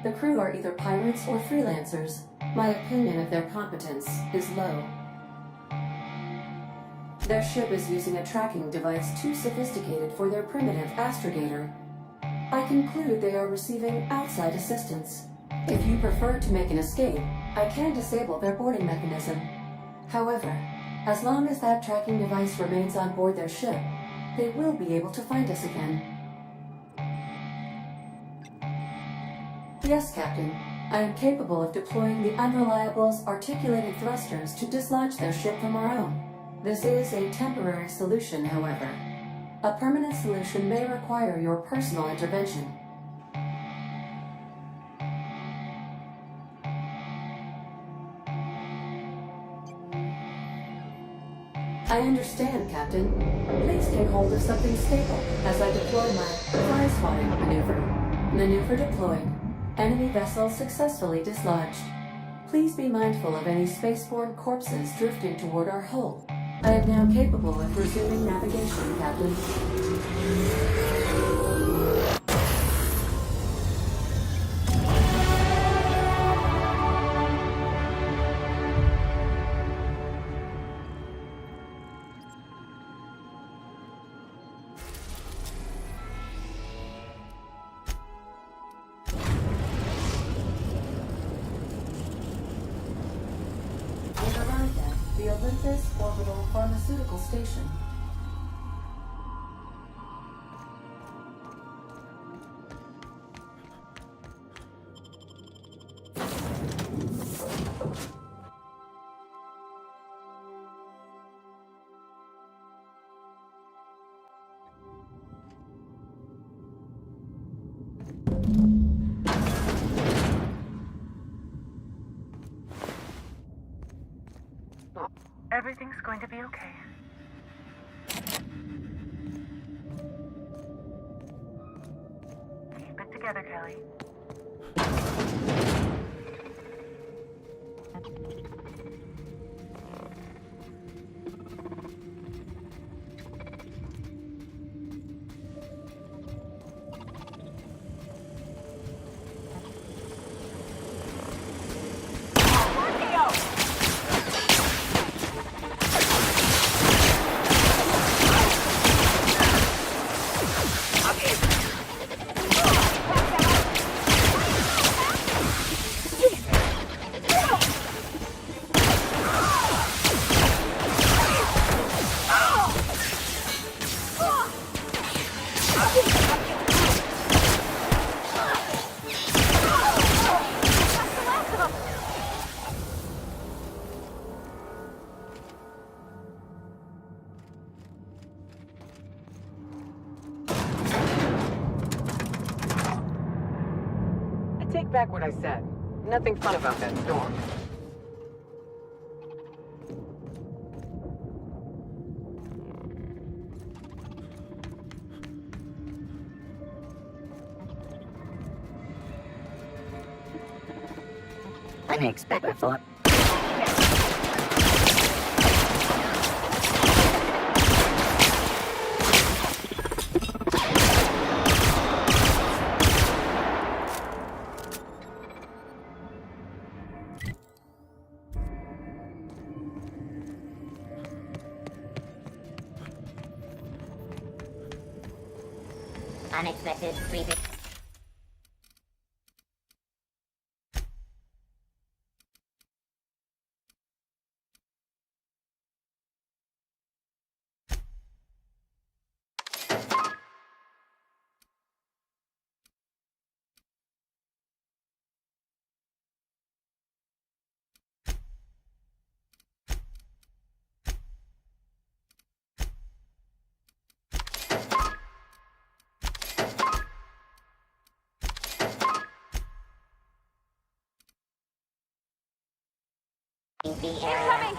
The crew are either pirates or freelancers. My opinion of their competence is low. Their ship is using a tracking device too sophisticated for their primitive astrogator. I conclude they are receiving outside assistance. If you prefer to make an escape, I can disable their boarding mechanism. However, as long as that tracking device remains on board their ship, they will be able to find us again. Yes, Captain. I am capable of deploying the Unreliable's articulated thrusters to dislodge their ship from our own. This is a temporary solution, however. A permanent solution may require your personal intervention. I understand, Captain. Please take hold of something stable as I deploy my fly-swatting maneuver. Maneuver deployed. Enemy vessel successfully dislodged. Please be mindful of any spaceborne corpses drifting toward our hull. I am now capable of resuming navigation, Captain. The Olympus Orbital Pharmaceutical Station. Everything's going to be okay. Keep it together, Kelly. Take back what I said. Nothing fun about that storm. I didn't expect that thought. Unexpected creepy. Incoming!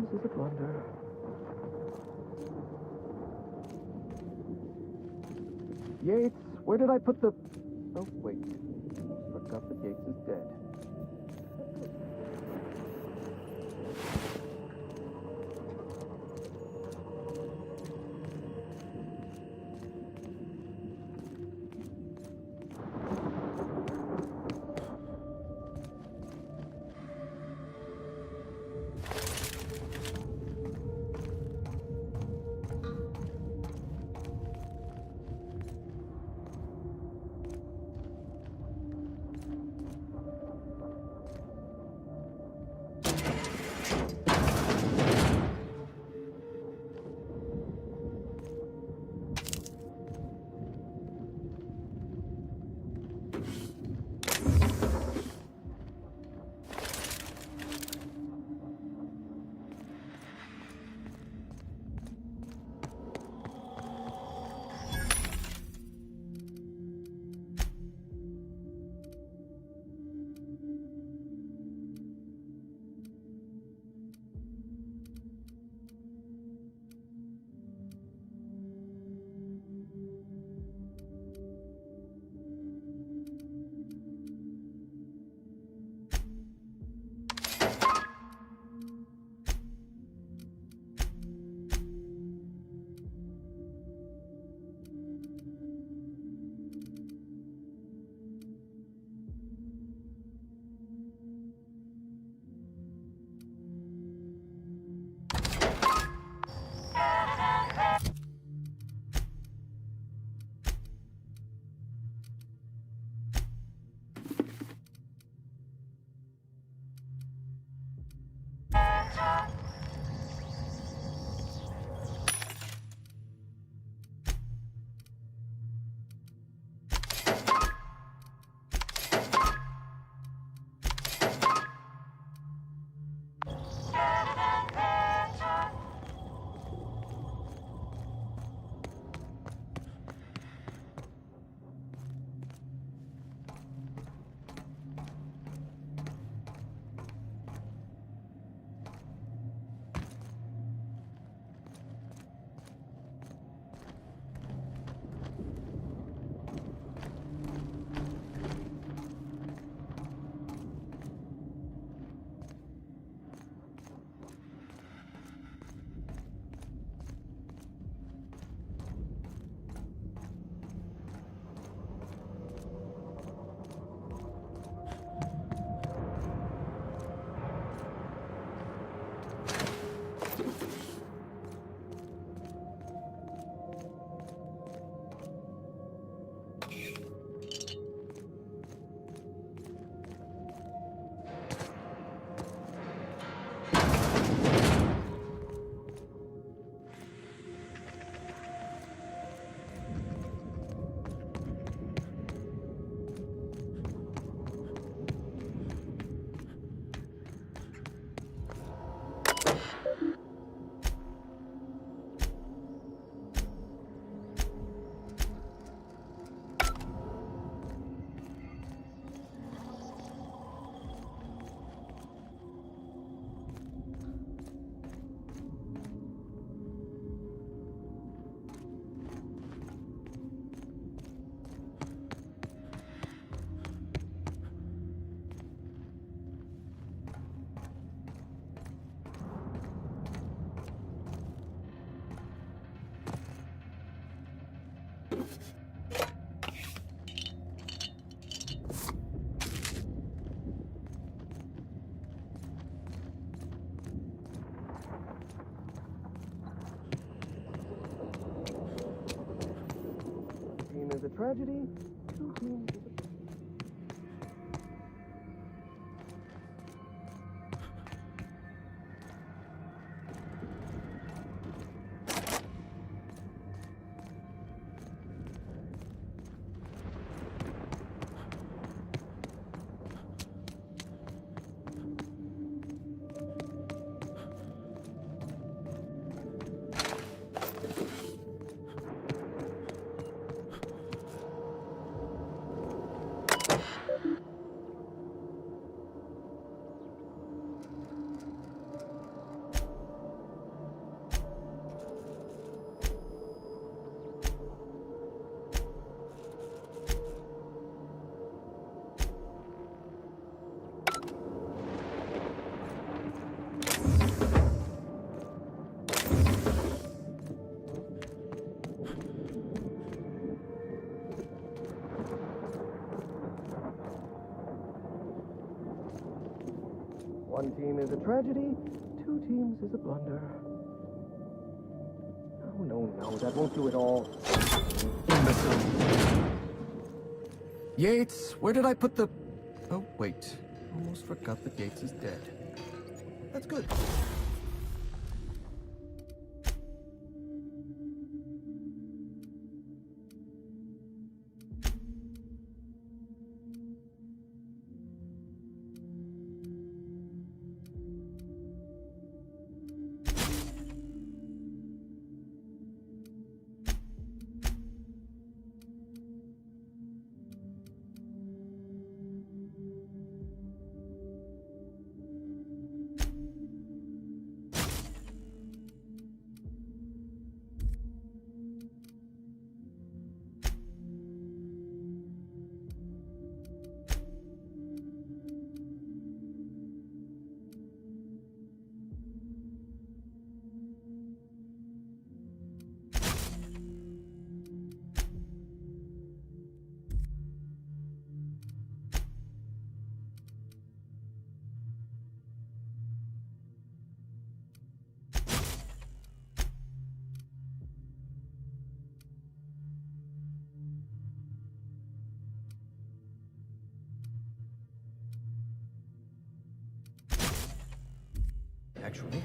sometimes is a blunder. Yates, where did I put the... Oh, wait. Forgot that Yates is dead. Is a tragedy. One team is a tragedy, two teams is a blunder. No, that won't do it all. Imbecile. Yates, where did I put the... Oh, wait. Almost forgot that Yates is dead. That's good. Actually...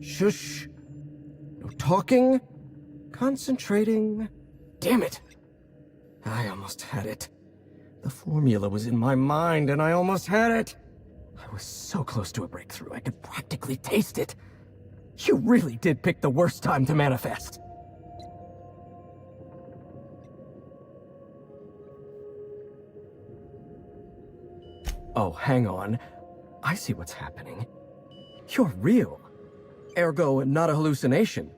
Shush. No talking. Concentrating. Damn it! I almost had it. The formula was in my mind and I almost had it. I was so close to a breakthrough, I could practically taste it. You really did pick the worst time to manifest. Oh, hang on. I see what's happening. You're real. Ergo, not a hallucination.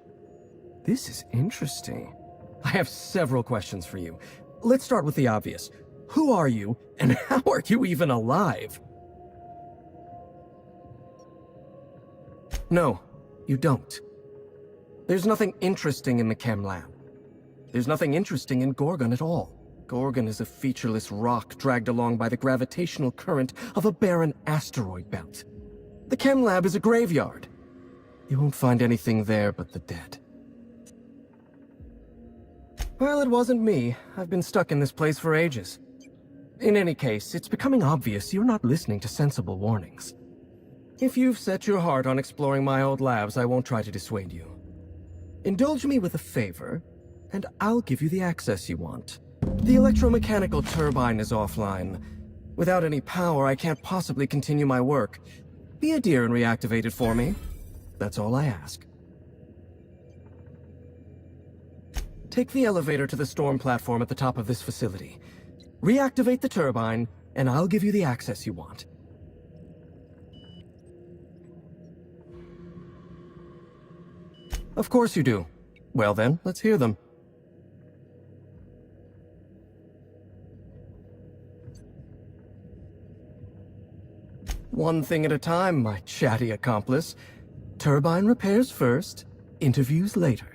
This is interesting. I have several questions for you. Let's start with the obvious. Who are you, and how are you even alive? No, you don't. There's nothing interesting in the chem lab. There's nothing interesting in Gorgon at all. Gorgon is a featureless rock dragged along by the gravitational current of a barren asteroid belt. The chem lab is a graveyard. You won't find anything there but the dead. Well, it wasn't me. I've been stuck in this place for ages. In any case, it's becoming obvious you're not listening to sensible warnings. If you've set your heart on exploring my old labs, I won't try to dissuade you. Indulge me with a favor, and I'll give you the access you want. The electromechanical turbine is offline. Without any power, I can't possibly continue my work. Be a dear and reactivate it for me. That's all I ask. Take the elevator to the storm platform at the top of this facility. Reactivate the turbine, and I'll give you the access you want. Of course you do. Well then, let's hear them. One thing at a time, my chatty accomplice. Turbine repairs first, interviews later.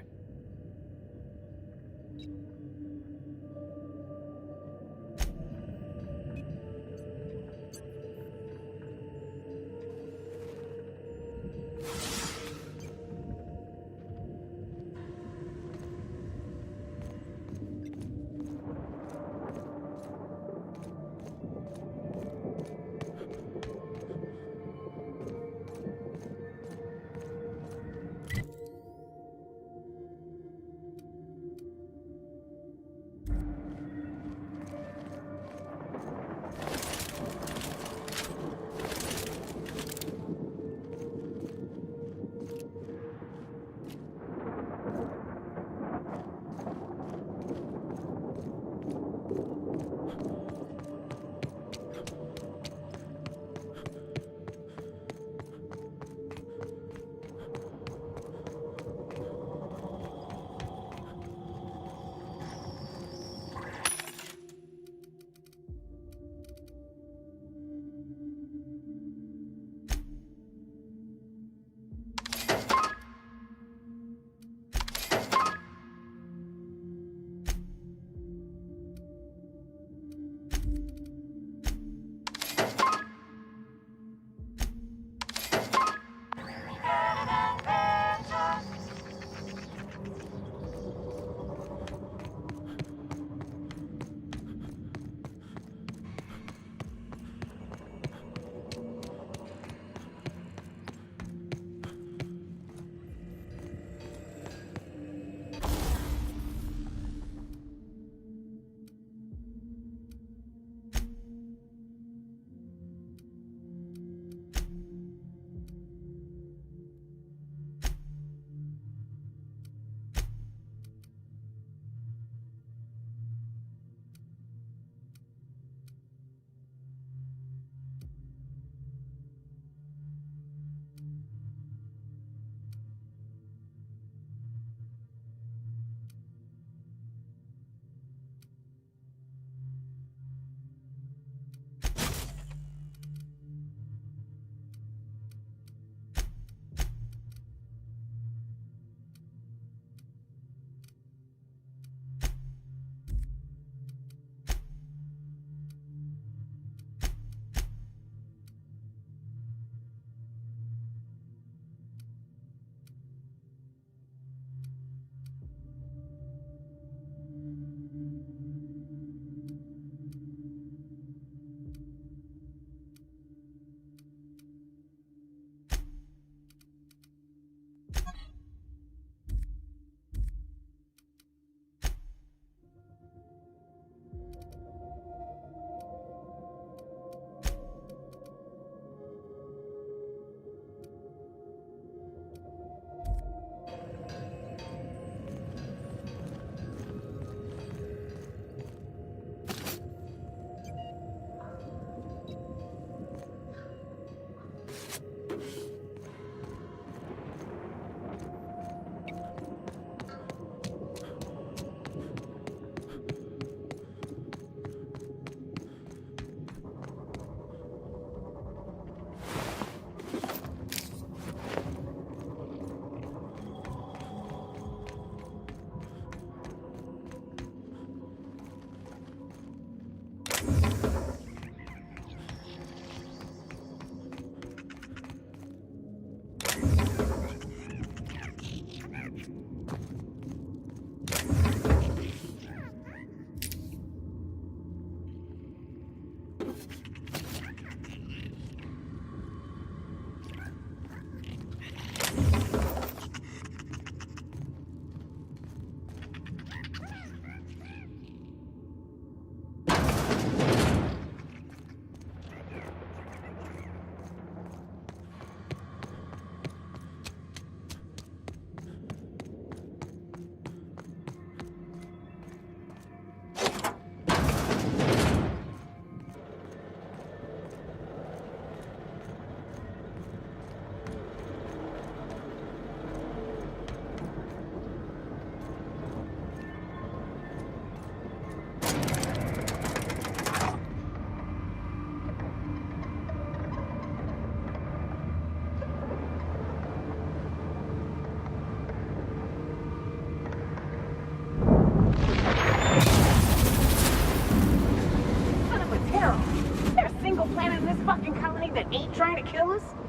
that ain't trying to kill us?